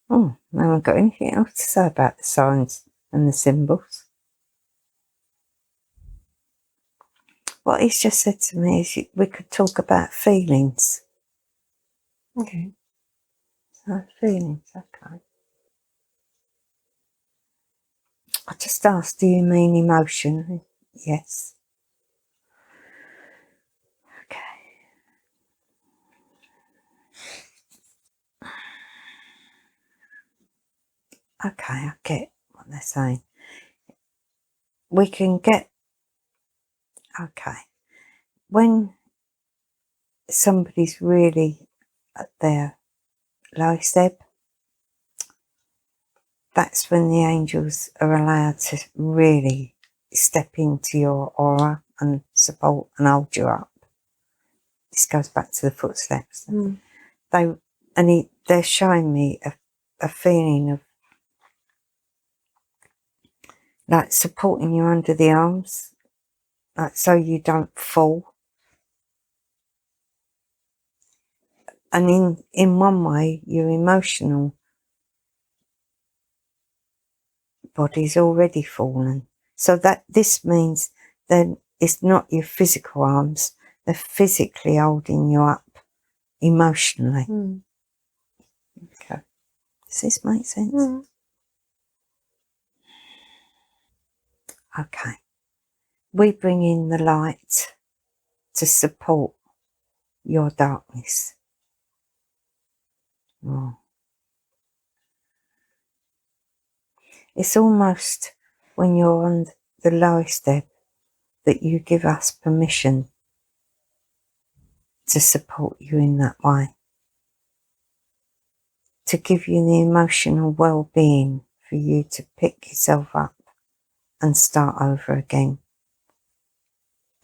Oh, I haven't got anything else to say about the signs and the symbols. What he's just said to me is we could talk about feelings. Okay. So feelings, okay. I just asked, do you mean emotion? Yes. Okay. Okay, I get what they're saying. We can get, okay, when somebody's really at their lowest ebb, that's when the angels are allowed to really step into your aura and support and hold you up. This goes back to the footsteps. They're showing me a feeling of like supporting you under the arms, like so you don't fall. And in one way, your emotional body's already fallen. So that this means then it's not your physical arms, they're physically holding you up emotionally. Okay. Does this make sense? Okay. We bring in the light to support your darkness. Oh. It's almost when you're on the lowest ebb that you give us permission to support you in that way. to give you the emotional well-being for you to pick yourself up and start over again.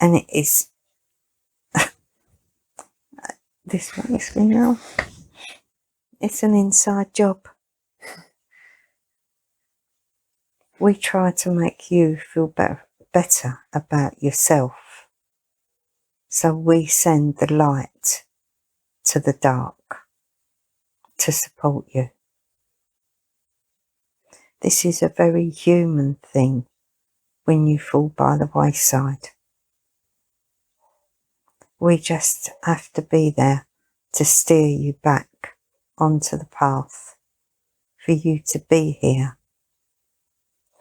And it is, this makes me know, it's an inside job. We try to make you feel better about yourself. So we send the light to the dark to support you. This is a very human thing when you fall by the wayside. We just have to be there to steer you back onto the path, for you to be here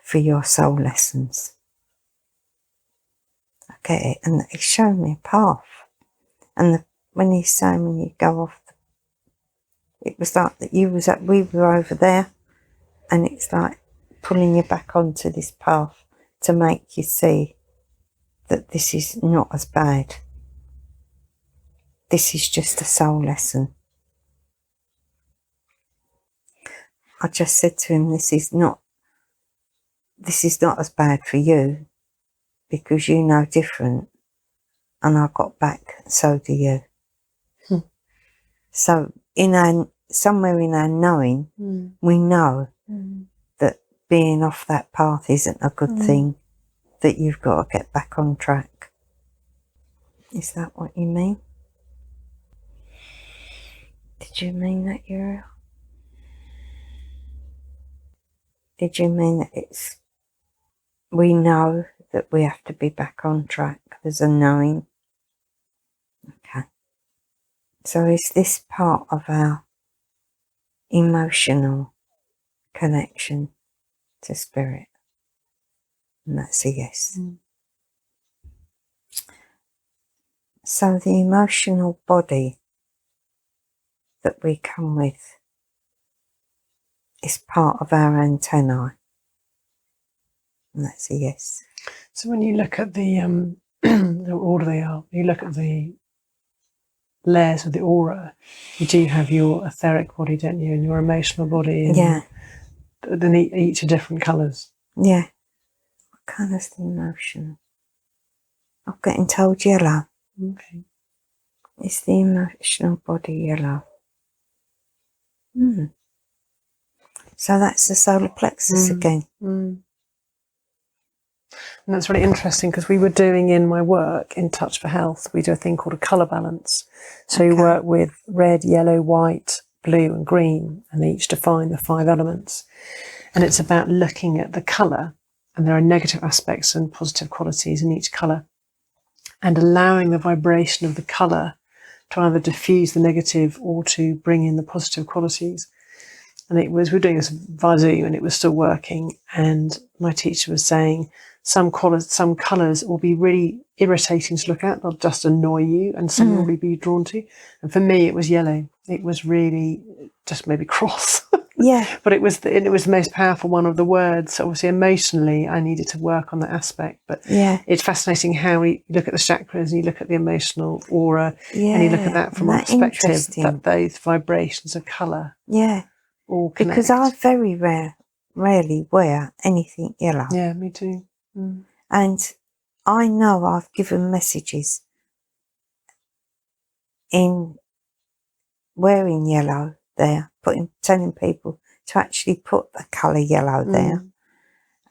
for your soul lessons. I get it, and it's showing me a path. And when he's saying when you go off, it was like that we were over there, and it's like pulling you back onto this path to make you see that this is not as bad. This is just a soul lesson. I just said to him, this is not as bad for you, because you know different. And I got back, so do you. So somewhere in our knowing, we know that being off that path isn't a good thing, that you've got to get back on track. Is that what you mean? Did you mean that, Uriel? Did you mean that we know that we have to be back on track? There's a knowing. Okay. So is this part of our emotional connection to spirit? And that's a yes. So the emotional body that we come with is part of our antennae. And that's a yes. So when you look at the order they are, you look at the layers of the aura, you do have your etheric body, don't you, and your emotional body, and yeah. Then each are different colours. Yeah. What colour's the emotional? I'm getting told yellow. Okay. Is the emotional body yellow? So that's the solar plexus again. And that's really interesting, because we were doing in my work in Touch for Health, we do a thing called a colour balance. So you work with red, yellow, white, blue and green, and they each define the 5 elements. And it's about looking at the colour, and there are negative aspects and positive qualities in each colour, and allowing the vibration of the colour to either diffuse the negative or to bring in the positive qualities. And we were doing this via Zoom, and it was still working. And my teacher was saying some colours will be really irritating to look at. They'll just annoy you, and some will be drawn to. And for me, it was yellow. It was really just maybe cross. Yeah. But it was the most powerful one of the words. So obviously, emotionally, I needed to work on that aspect. But it's fascinating how we look at the chakras, and you look at the emotional aura, and you look at that from a perspective that those vibrations of colour. Yeah. All connect. Because I very rarely wear anything yellow. Yeah, me too. And I know I've given messages in wearing yellow there, telling people to actually put the colour yellow there.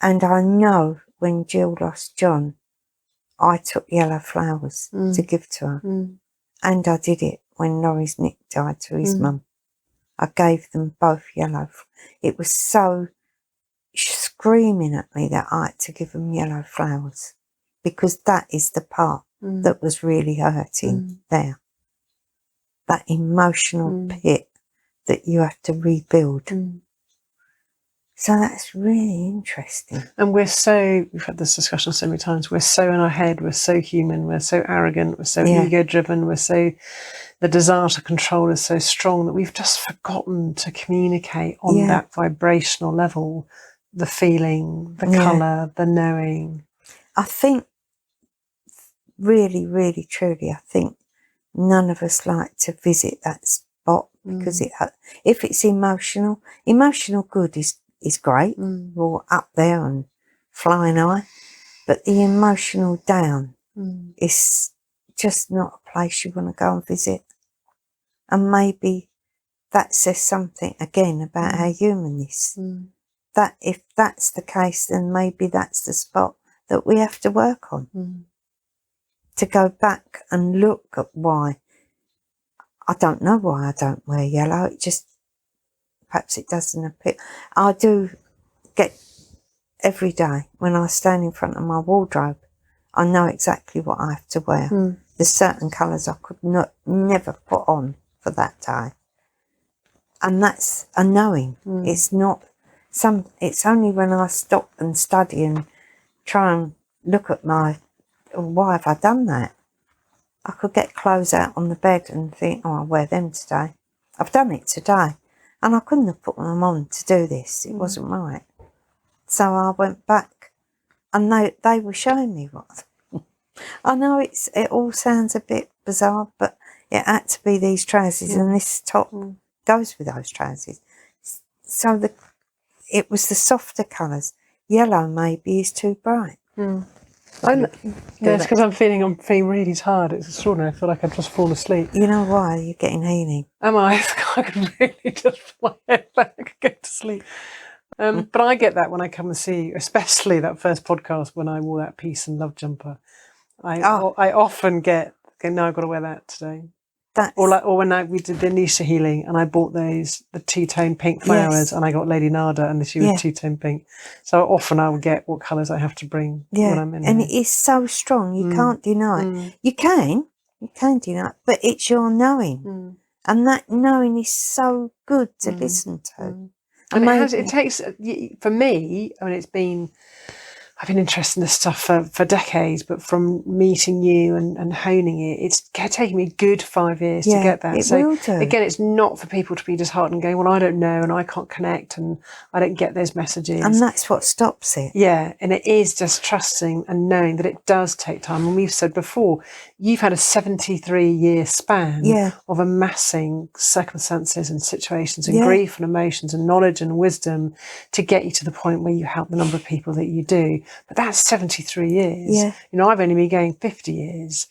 And I know when Jill lost John, I took yellow flowers to give to her. And I did it when Laurie's Nick died to his mum. I gave them both yellow. It was so screaming at me that I had to give them yellow flowers, because that is the part that was really hurting there. That emotional pit that you have to rebuild. So that's really interesting. And we've had this discussion so many times, we're so in our head, we're so human, we're so arrogant, we're so ego-driven, the desire to control is so strong that we've just forgotten to communicate on that vibrational level, the feeling, the colour, the knowing. I think, really, really, truly, I think none of us like to visit that spot because if it's emotional good is great. We're up there and flying high, but the emotional down is just not a place you want to go and visit. And maybe that says something again about our humanness. That if that's the case, then maybe that's the spot that we have to work on. To go back and look at why. I don't know why I don't wear yellow. It just, perhaps it doesn't appear. I do get every day when I stand in front of my wardrobe, I know exactly what I have to wear. There's certain colours I could never put on for that day. And that's a knowing. It's not it's only when I stop and study and try and look at why have I done that? I could get clothes out on the bed and think, oh, I'll wear them today. I've done it today. And I couldn't have put them on to do this. It wasn't right. So I went back and they were showing me what. I know it all sounds a bit bizarre, but it had to be these trousers and this top goes with those trousers. So it was the softer colours. Yellow maybe is too bright. It's because I'm feeling really tired. It's extraordinary. I feel like I've just fallen asleep. You know why? You're getting healing. Am I? I can really just put my head back and go to sleep. But I get that when I come and see you, especially that first podcast when I wore that peace and love jumper. I often get, okay, no, I've got to wear that today. Or when we did the Nisha healing and I bought the two-tone pink flowers and I got Lady Nada and she was two-tone pink. So often I would get what colours I have to bring when I'm in and there. it is so strong, you can't deny it. You can deny it, but it's your knowing. And that knowing is so good to listen to. And it takes, for me, I mean, I've been interested in this stuff for decades, but from meeting you and honing it, it's taken me a good 5 years to get that. Will do. Again, it's not for people to be disheartened and going, well, I don't know and I can't connect and I don't get those messages. And that's what stops it. Yeah, and it is just trusting and knowing that it does take time. And we've said before, you've had a 73-year span of amassing circumstances and situations and grief and emotions and knowledge and wisdom to get you to the point where you help the number of people that you do. But that's 73 years. Yeah. You know, I've only been going 50 years.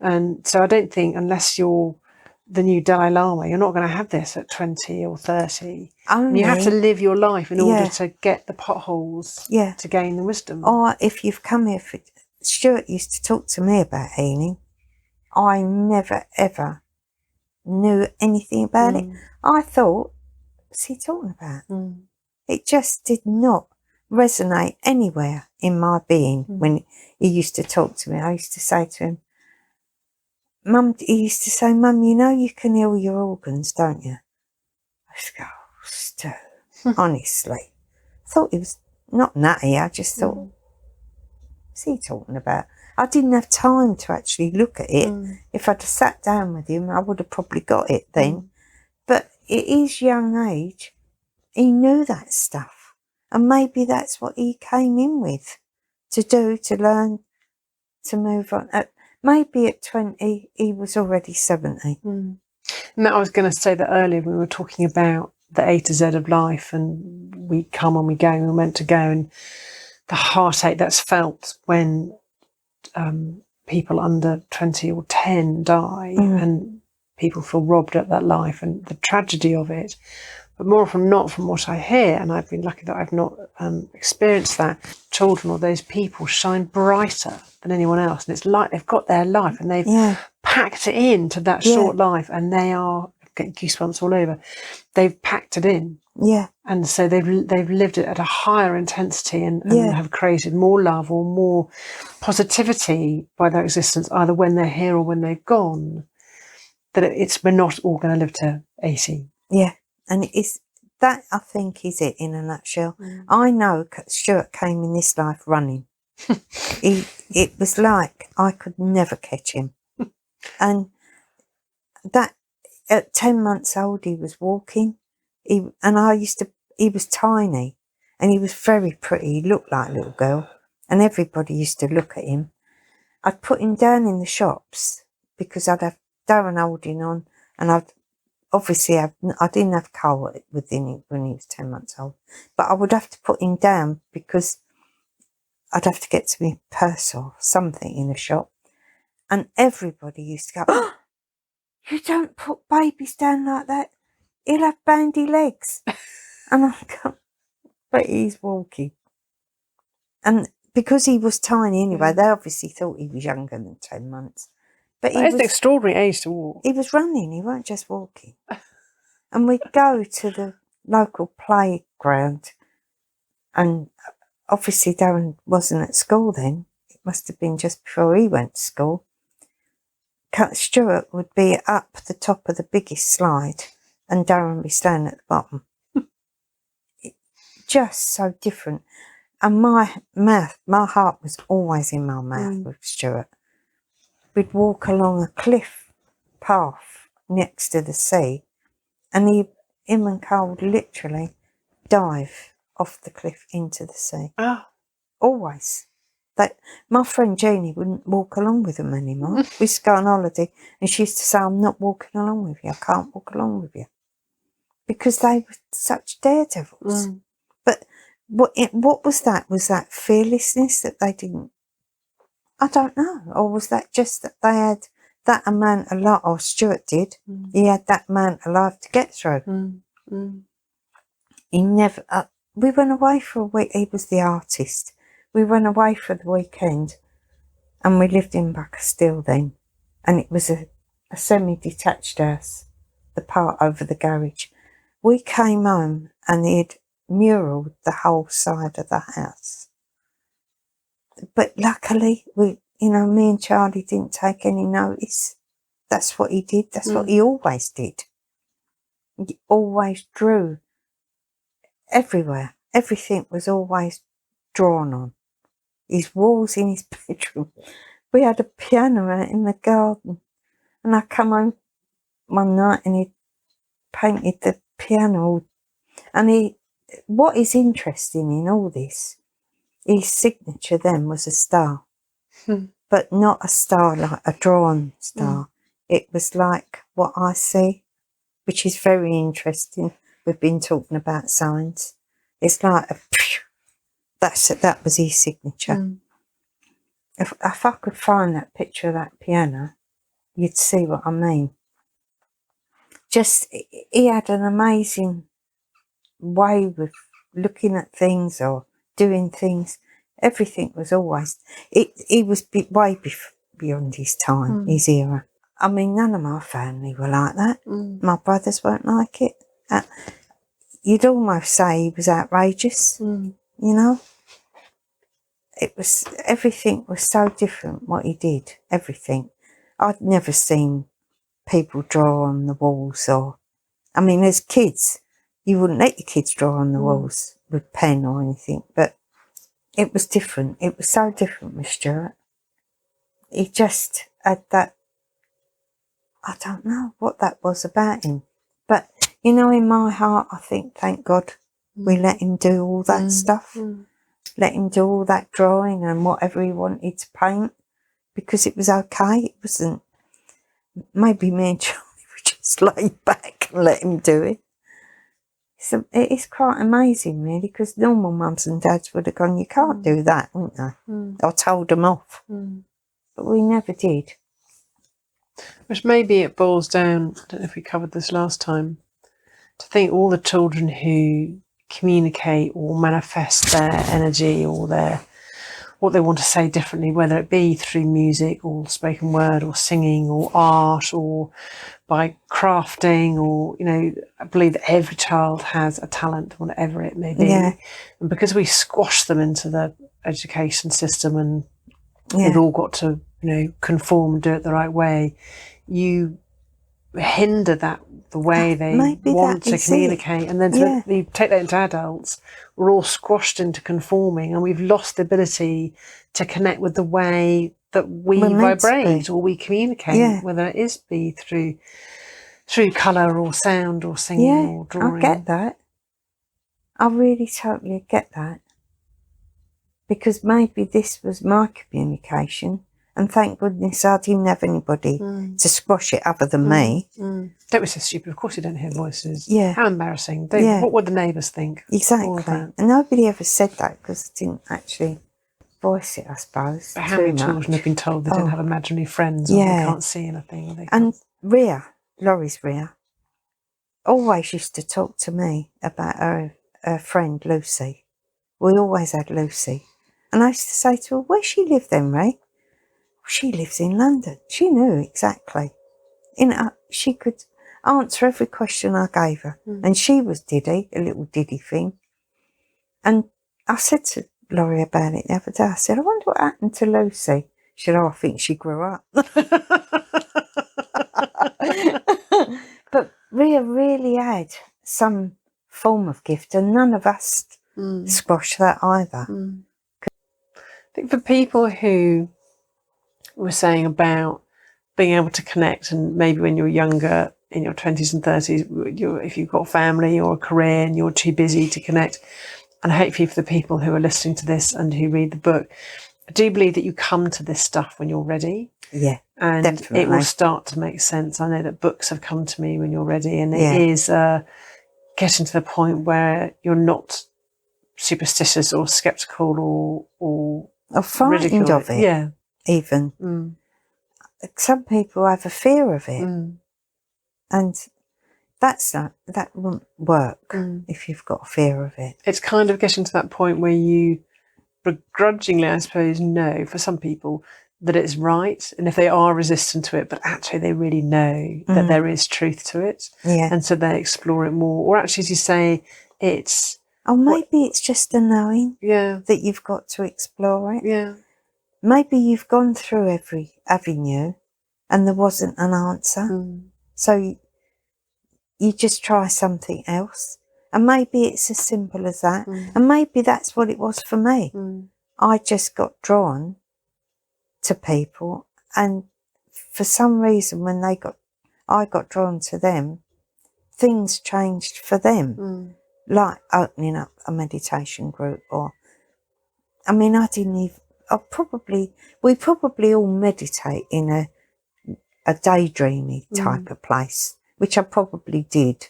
And so I don't think unless you're the new Dalai Lama, you're not going to have this at 20 or 30. And you have to live your life in order to get the potholes to gain the wisdom. Or if you've come here Stuart used to talk to me about healing. I never ever knew anything about it. I thought, what's he talking about? It just did not resonate anywhere in my being when he used to talk to me. I used to say to him, he used to say, Mum, you know you can heal your organs, don't you? I used to go, Stu, honestly. I thought he was not nutty. I just thought, what's he talking about? I didn't have time to actually look at it. If I'd have sat down with him, I would have probably got it then. But at his young age, he knew that stuff. And maybe that's what he came in with, to learn, to move on. Maybe at 20, he was already 70. And that I was going to say that earlier when we were talking about the A to Z of life and we come and we go and we're meant to go, and the heartache that's felt when people under 20 or 10 die and people feel robbed of that life and the tragedy of it. But more often not, from what I hear, and I've been lucky that I've not experienced that, children or those people shine brighter than anyone else. And it's like they've got their life and they've packed it into that short life, and they are getting goosebumps all over. They've packed it in. Yeah. And so they've lived it at a higher intensity and have created more love or more positivity by their existence, either when they're here or when they've gone. That we're not all going to live to 80. Yeah. And it's that, I think, is it in a nutshell. I know Stuart came in this life running. It was like I could never catch him. And that at 10 months old, he was walking. He was tiny and he was very pretty. He looked like a little girl and everybody used to look at him. I'd put him down in the shops because I'd have Darren holding on and I'd obviously I didn't have Carl within it when he was 10 months old, but I would have to put him down because I'd have to get to my purse or something in a shop, and everybody used to go, "Oh, you don't put babies down like that. He'll have bandy legs." And I go, "But he's walking." And because he was tiny anyway, they obviously thought he was younger than 10 months. But That is an extraordinary age to walk. He was running, he weren't just walking. And we'd go to the local playground, and obviously Darren wasn't at school then. It must have been just before he went to school. Stuart would be up the top of the biggest slide and Darren would be standing at the bottom. Just so different. And my heart was always in my mouth with Stuart. We'd walk along a cliff path next to the sea, and him and Carl would literally dive off the cliff into the sea. Oh. Always. My friend Jeannie wouldn't walk along with them anymore. We used to go on holiday, and she used to say, "I'm not walking along with you. I can't walk along with you," because they were such daredevils. But what was that? Was that fearlessness that they didn't? I don't know. Or was that just that they had that amount of life? Or Stuart did. He had that amount of life to get through. He never. We went away for a week. He was the artist. We went away for the weekend, and we lived in Barclay then, and it was a semi-detached house, the part over the garage. We came home, and he'd muraled the whole side of the house. But luckily, me and Charlie didn't take any notice. That's what he did. That's what he always did. He always drew everywhere. Everything was always drawn on. His walls in his bedroom. We had a piano out in the garden, and I come home one night and he painted the piano. And what is interesting in all this, his signature then was a star, but not a star like a drawn star. It was like what I see, which is very interesting. We've been talking about signs. It's like that was his signature. If I could find that picture of that piano, you'd see what I mean. Just, he had an amazing way with looking at things or doing things. Everything was always, he was way beyond his time, his era. I mean, none of my family were like that. My brothers weren't like it. You'd almost say he was outrageous, everything was so different what he did, everything. I'd never seen people draw on the walls as kids, you wouldn't let your kids draw on the walls with pen or anything, but it was different. It was so different with Stuart. He just had that, I don't know what that was about him, but in my heart, I think, thank God we let him do all that stuff. Let him do all that drawing and whatever he wanted to paint, because it was okay. It wasn't, maybe me and Charlie would just lay back and let him do it. So it is quite amazing, really, because normal mums and dads would have gone, "You can't do that," wouldn't they? Or told them off. But we never did. Which maybe it boils down, I don't know if we covered this last time, to think all the children who communicate or manifest their energy or what they want to say differently, whether it be through music or spoken word or singing or art or by crafting or, I believe that every child has a talent, whatever it may be. Yeah. And because we squash them into the education system and they've all got to, conform and do it the right way, you hinder the way they want to communicate. And then you take that into adults, we're all squashed into conforming, and we've lost the ability to connect with the way that we vibrate or we communicate, whether it is through colour or sound or singing or drawing. I get that. I really totally get that. Because maybe this was my communication And thank goodness I didn't have anybody to squash it other than me. That was so stupid. Of course you don't hear voices. Yeah. How embarrassing. Yeah. What would the neighbours think? All of Exactly. that. And nobody ever said that because I didn't actually voice it, I suppose. But how too many much. children have been told they don't have imaginary friends, or they can't see anything? Or they And Laurie's Rhea, always used to talk to me about her friend Lucy. We always had Lucy. And I used to say to her, where she live then, Ray? She lives in London. She knew exactly. She could answer every question I gave her. And she was Diddy, a little Diddy thing. And I said to Laurie about it the other day, I said, I wonder what happened to Lucy. She said, I think she grew up. But Rhea really had some form of gift, and none of us squashed that either. I think for people who were saying about being able to connect, and maybe when you're younger, in your 20s and 30s, if you've got a family or a career and you're too busy to connect, and hopefully for the people who are listening to this and who read the book, I do believe that you come to this stuff when you're ready. Yeah, and definitely. It will start to make sense. I know that books have come to me when you're ready, and it is getting to the point where you're not superstitious or skeptical or frightened of it. Yeah, even. Some people have a fear of it, and that won't work if you've got a fear of it. It's kind of getting to that point where you begrudgingly, I suppose, know for some people that it's right, and if they are resistant to it, but actually they really know that there is truth to it, and so they explore it more. Or actually, as you say, it's maybe it's just a knowing that you've got to explore it. Maybe you've gone through every avenue and there wasn't an answer, so you just try something else. And maybe it's as simple as that. And maybe that's what it was for me. I just got drawn to people, and for some reason when I got drawn to them, things changed for them. Like opening up a meditation group, or I mean, I didn't even we probably all meditate in a daydreamy type of place, which I probably did.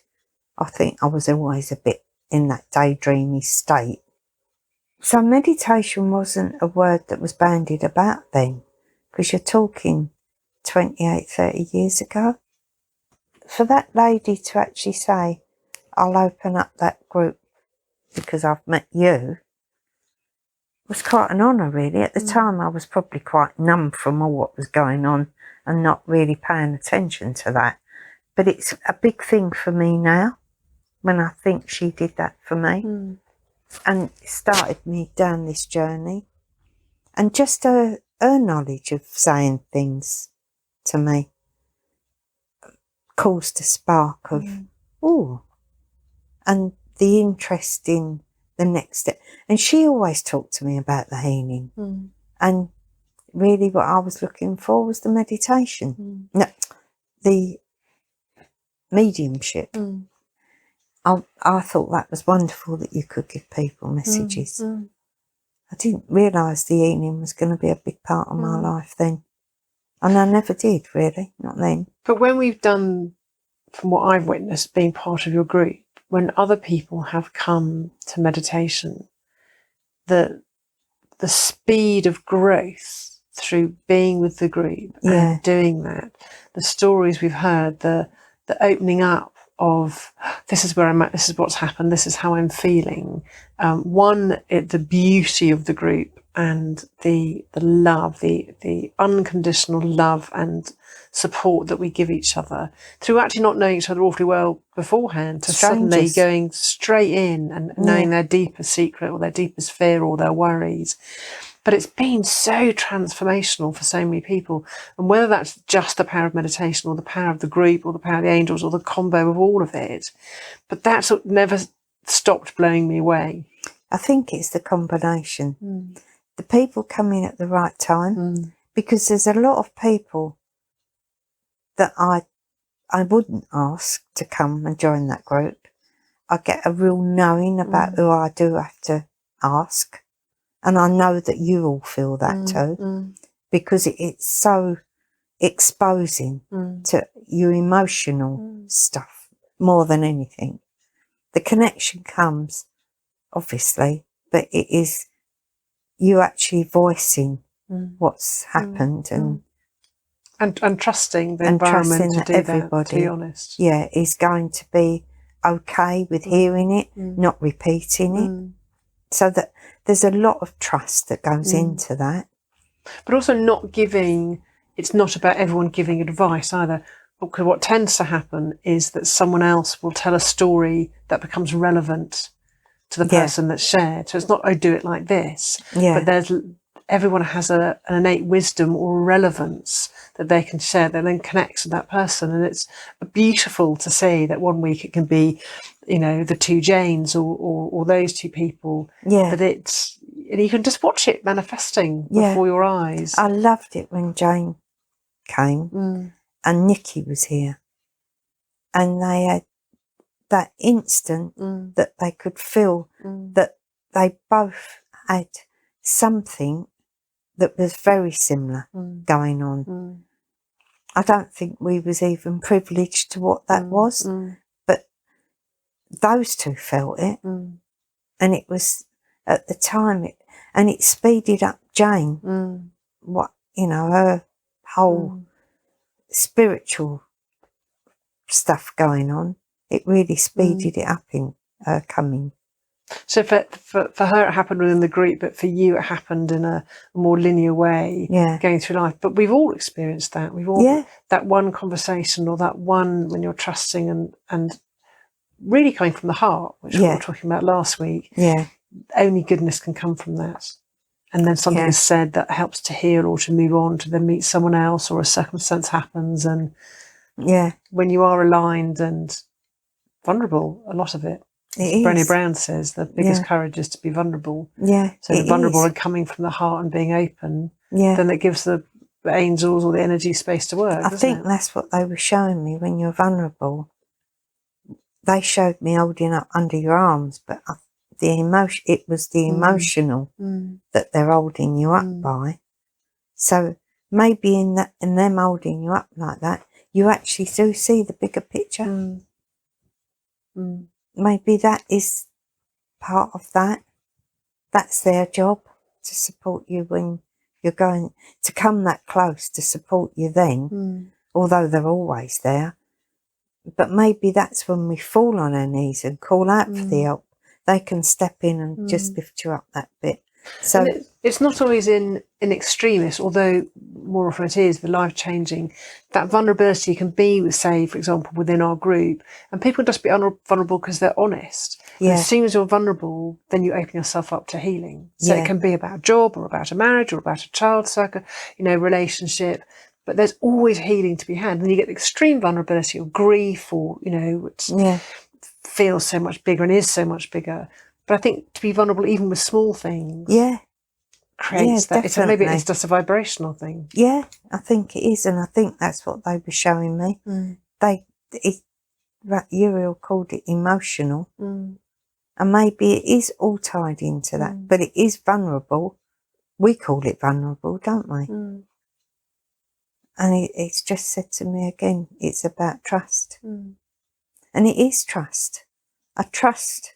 I think I was always a bit in that daydreamy state. So meditation wasn't a word that was bandied about then, because you're talking 28, 30 years ago. For that lady to actually say, I'll open up that group because I've met you, was quite an honour, really. At the time, I was probably quite numb from all what was going on and not really paying attention to that. But it's a big thing for me now, when I think she did that for me. And it started me down this journey. And just her knowledge of saying things to me caused a spark of, and the interest in the next step. And she always talked to me about the healing. And really what I was looking for was the meditation. No, the mediumship. I thought that was wonderful, that you could give people messages. I didn't realise the healing was going to be a big part of my life then. And I never did, really, not then. But when we've done, from what I've witnessed, being part of your group, when other people have come to meditation, the speed of growth through being with the group and doing that, the stories we've heard, the opening up of, this is where I'm at, this is what's happened, this is how I'm feeling. The beauty of the group and the love, the unconditional love and support that we give each other through actually not knowing each other awfully well beforehand, to suddenly going straight in and knowing their deepest secret or their deepest fear or their worries. But it's been so transformational for so many people. And whether that's just the power of meditation or the power of the group or the power of the angels or the combo of all of it, but that's what never stopped blowing me away. I think it's the combination. The people come in at the right time, because there's a lot of people that I wouldn't ask to come and join that group. I get a real knowing about who I do have to ask. And I know that you all feel that too, because it's so exposing to your emotional stuff more than anything. The connection comes, obviously, but it is you actually voicing what's happened and trusting the environment to do everybody, that, to be honest. Yeah, is going to be okay with hearing it, not repeating it. So that there's a lot of trust that goes into that. But also not giving, it's not about everyone giving advice either. Because what tends to happen is that someone else will tell a story that becomes relevant to the person that's shared. So it's not, oh, do it like this. Yeah. But everyone has an innate wisdom or relevance that they can share that then connects with that person. And it's beautiful to see that one week it can be, you know, the two Janes or those two people. Yeah. But and you can just watch it manifesting before your eyes. I loved it when Jane came and Nikki was here. And they had that instant that they could feel that they both had something that was very similar going on. I don't think we was even privileged to what that was, but those two felt it. And it was at the time, it speeded up Jane, what, you know, her whole spiritual stuff going on. It really speeded it up in her coming. So for her it happened within the group, but for you it happened in a more linear way, going through life. But we've all experienced that. We've all that one conversation or that one when you're trusting and really coming from the heart, which we were talking about last week. Yeah. Only goodness can come from that. And then something is said that helps to heal or to move on to then meet someone else, or a circumstance happens. And when you are aligned and vulnerable, a lot of it. Brené Brown says the biggest courage is to be vulnerable. Yeah. So the vulnerable and coming from the heart and being open, then it gives the angels or the energy space to work. I think that's what they were showing me when you're vulnerable. They showed me holding up under your arms, but it was the emotional that they're holding you up by. So maybe in them holding you up like that, you actually do see the bigger picture. Maybe that is part of that. That's their job, to support you when you're going to come that close, to support you then, although they're always there. But maybe that's when we fall on our knees and call out for the help. They can step in and just lift you up that bit. So it's not always in extremis, although more often it is the life-changing. That vulnerability can be, say, for example, within our group, and people just be vulnerable because they're honest. Yeah. As soon as you're vulnerable, then you open yourself up to healing. So it can be about a job or about a marriage or about a child circle, relationship. But there's always healing to be had. And you get extreme vulnerability or grief or, which feels so much bigger and is so much bigger. But I think to be vulnerable even with small things creates that. Maybe it's just a vibrational thing. Yeah, I think it is. And I think that's what they were showing me. Uriel called it emotional. And maybe it is all tied into that. But it is vulnerable. We call it vulnerable, don't we? And it's just said to me again, it's about trust. And it is trust. I trust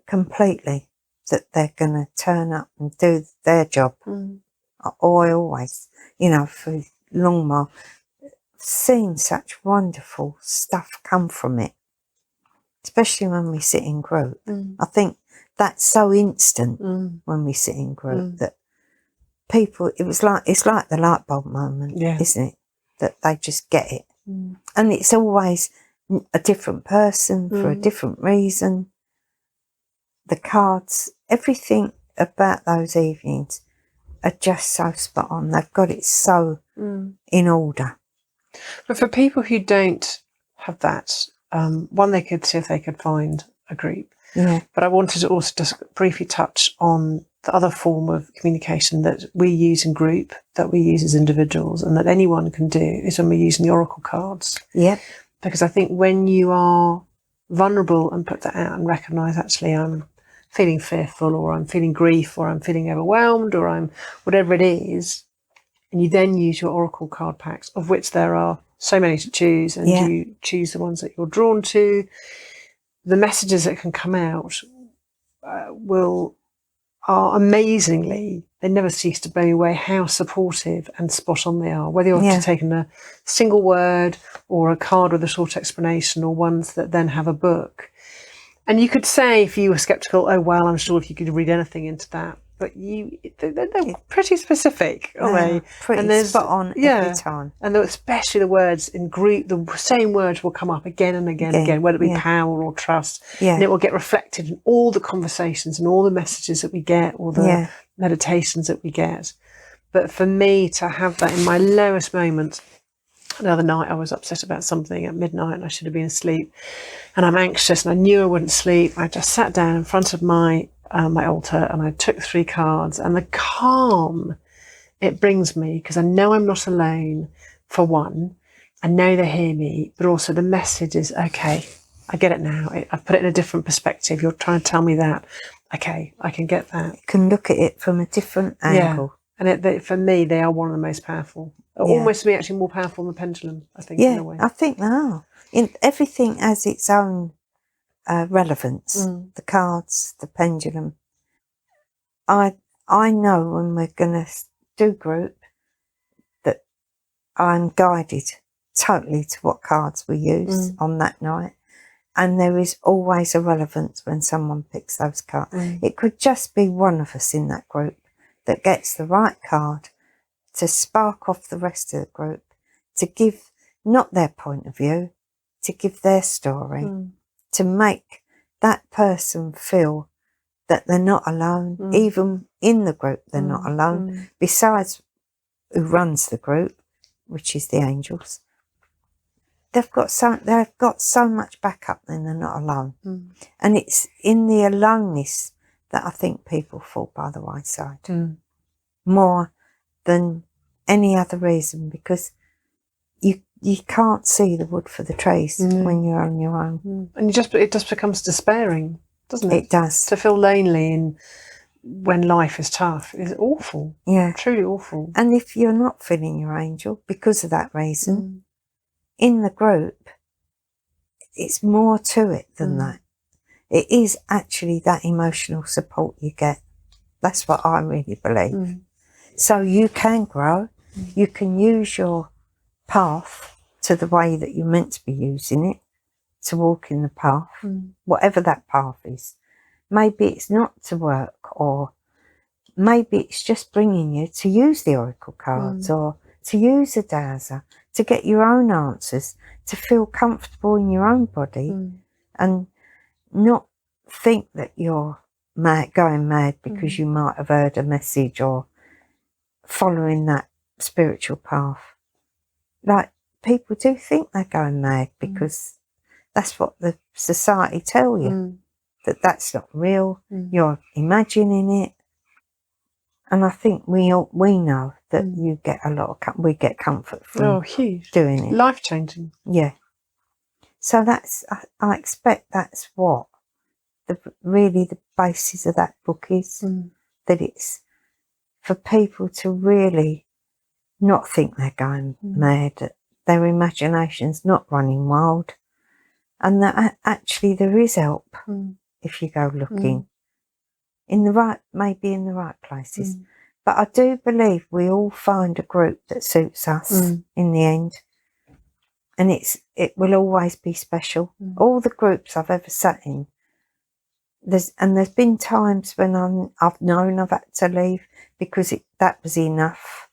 completely that they're going to turn up and do their job. I always, for a long while, seen such wonderful stuff come from it, especially when we sit in group. I think that's so instant when we sit in group that people, it's like the light bulb moment, isn't it? That they just get it. And it's always a different person for a different reason. The cards, everything about those evenings are just so spot on. They've got it so in order. But for people who don't have that, one, they could see if they could find a group. Yeah. But I wanted to also just briefly touch on the other form of communication that we use in group, that we use as individuals, and that anyone can do, is when we're using the oracle cards. Yeah. Because I think when you are vulnerable and put that out and recognise, actually, I'm feeling fearful, or I'm feeling grief, or I'm feeling overwhelmed, or I'm whatever it is, And you then use your oracle card packs, of which there are so many to choose, and you choose the ones that you're drawn to. The messages that can come out are amazingly, they never cease to blow you away how supportive and spot on they are, whether you're taking a single word or a card with a short explanation, or ones that then have a book. And you could say, if you were skeptical, oh well, I'm sure if you could read anything into that, but they're pretty specific, aren't they? Pretty and spot on every time. And especially the words in group, the same words will come up again and again, whether it be power or trust. And it will get reflected in all the conversations and all the messages that we get, or the meditations that we get. But for me to have that in my lowest moments, the other night I was upset about something at midnight and I should have been asleep, and I'm anxious and I knew I wouldn't sleep. I just sat down in front of my altar and I took 3 cards, and the calm it brings me, because I know I'm not alone, for one. I know they hear me, but also the message is, okay, I get it now. I've put it in a different perspective. You're trying to tell me that. Okay, I can get that. You can look at it from a different angle. And for me, they are one of the most powerful. Almost to me, actually more powerful than the pendulum, I think, in a way. I think they are. Everything has its own relevance. The cards, the pendulum. I know when we're going to do group that I'm guided totally to what cards we use on that night. And there is always a relevance when someone picks those cards. It could just be one of us in that group that gets the right card to spark off the rest of the group, to give not their point of view, to give their story, to make that person feel that they're not alone. Even in the group, they're not alone. Besides who runs the group, which is the angels, they've got so much backup, then they're not alone. And it's in the aloneness that I think people fall by the wayside more than any other reason, because you can't see the wood for the trees when you're on your own. And it just becomes despairing, doesn't it? It does. To feel lonely and when life is tough is awful. Yeah. Truly awful. And if you're not feeling your angel because of that reason, in the group, it's more to it than that. It is actually that emotional support you get. That's what I really believe. So you can grow. You can use your path to the way that you're meant to be using it, to walk in the path, whatever that path is. Maybe it's not to work, or maybe it's just bringing you to use the oracle cards or to use a dowser, to get your own answers, to feel comfortable in your own body and not think that you're going mad because you might have heard a message or following that spiritual path. Like, people do think they're going mad because that's what the society tell you, that that's not real, you're imagining it. And I think we know that you get a lot of we get comfort from huge. Doing it. Life-changing. Yeah. So that's, I expect that's what really the basis of that book is, that it's for people to really not think they're going mad, that their imagination's not running wild, and that actually there is help if you go looking maybe in the right places. But I do believe we all find a group that suits us in the end, and it will always be special. All the groups I've ever sat in, there's been times when I've known I've had to leave because that was enough.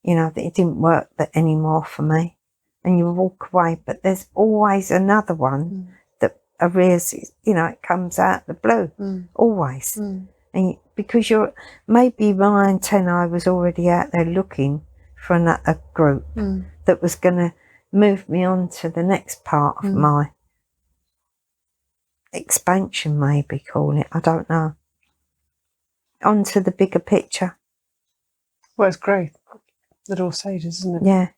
That it didn't work anymore for me, and you walk away. But there's always another one that arises. It comes out the blue, always. And because maybe my antenna was already out there looking for a group that was going to move me on to the next part of my expansion, maybe call it. I don't know. Onto the bigger picture. Well, it's great. The door stages, isn't it? Yeah.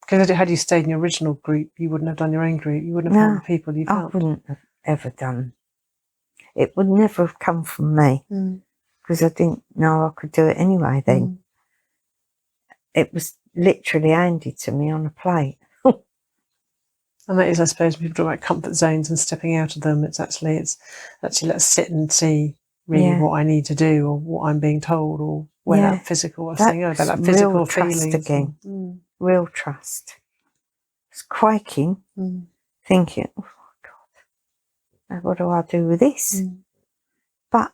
Because had you stayed in your original group, you wouldn't have done your own group. You wouldn't have found the people you've helped. I wouldn't have ever done. It would never have come from me because I didn't know I could do it anyway then. it was literally handed to me on a plate. And that is, I suppose, people talk about comfort zones and stepping out of them. It's actually let's sit and see really what I need to do, or what I'm being told, or where that physical, I was saying earlier about that physical feeling again. Real trust. It's quaking, thinking, oh God, now what do I do with this? But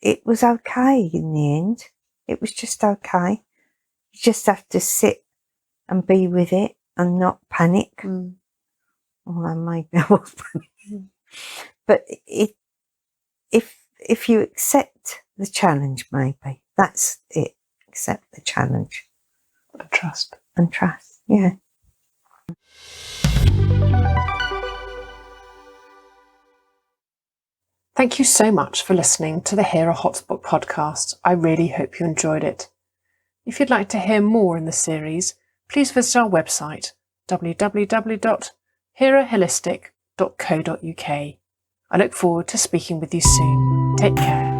it was okay in the end. It was just okay. You just have to sit and be with it and not panic. Although maybe I was panicking. But if you accept the challenge, maybe that's it. Accept the challenge. And trust. And trust, yeah. Thank you so much for listening to the Hear a Hotspot podcast. I really hope you enjoyed it. If you'd like to hear more in the series, please visit our website, www.hearaholistic.co.uk. I look forward to speaking with you soon. Take care.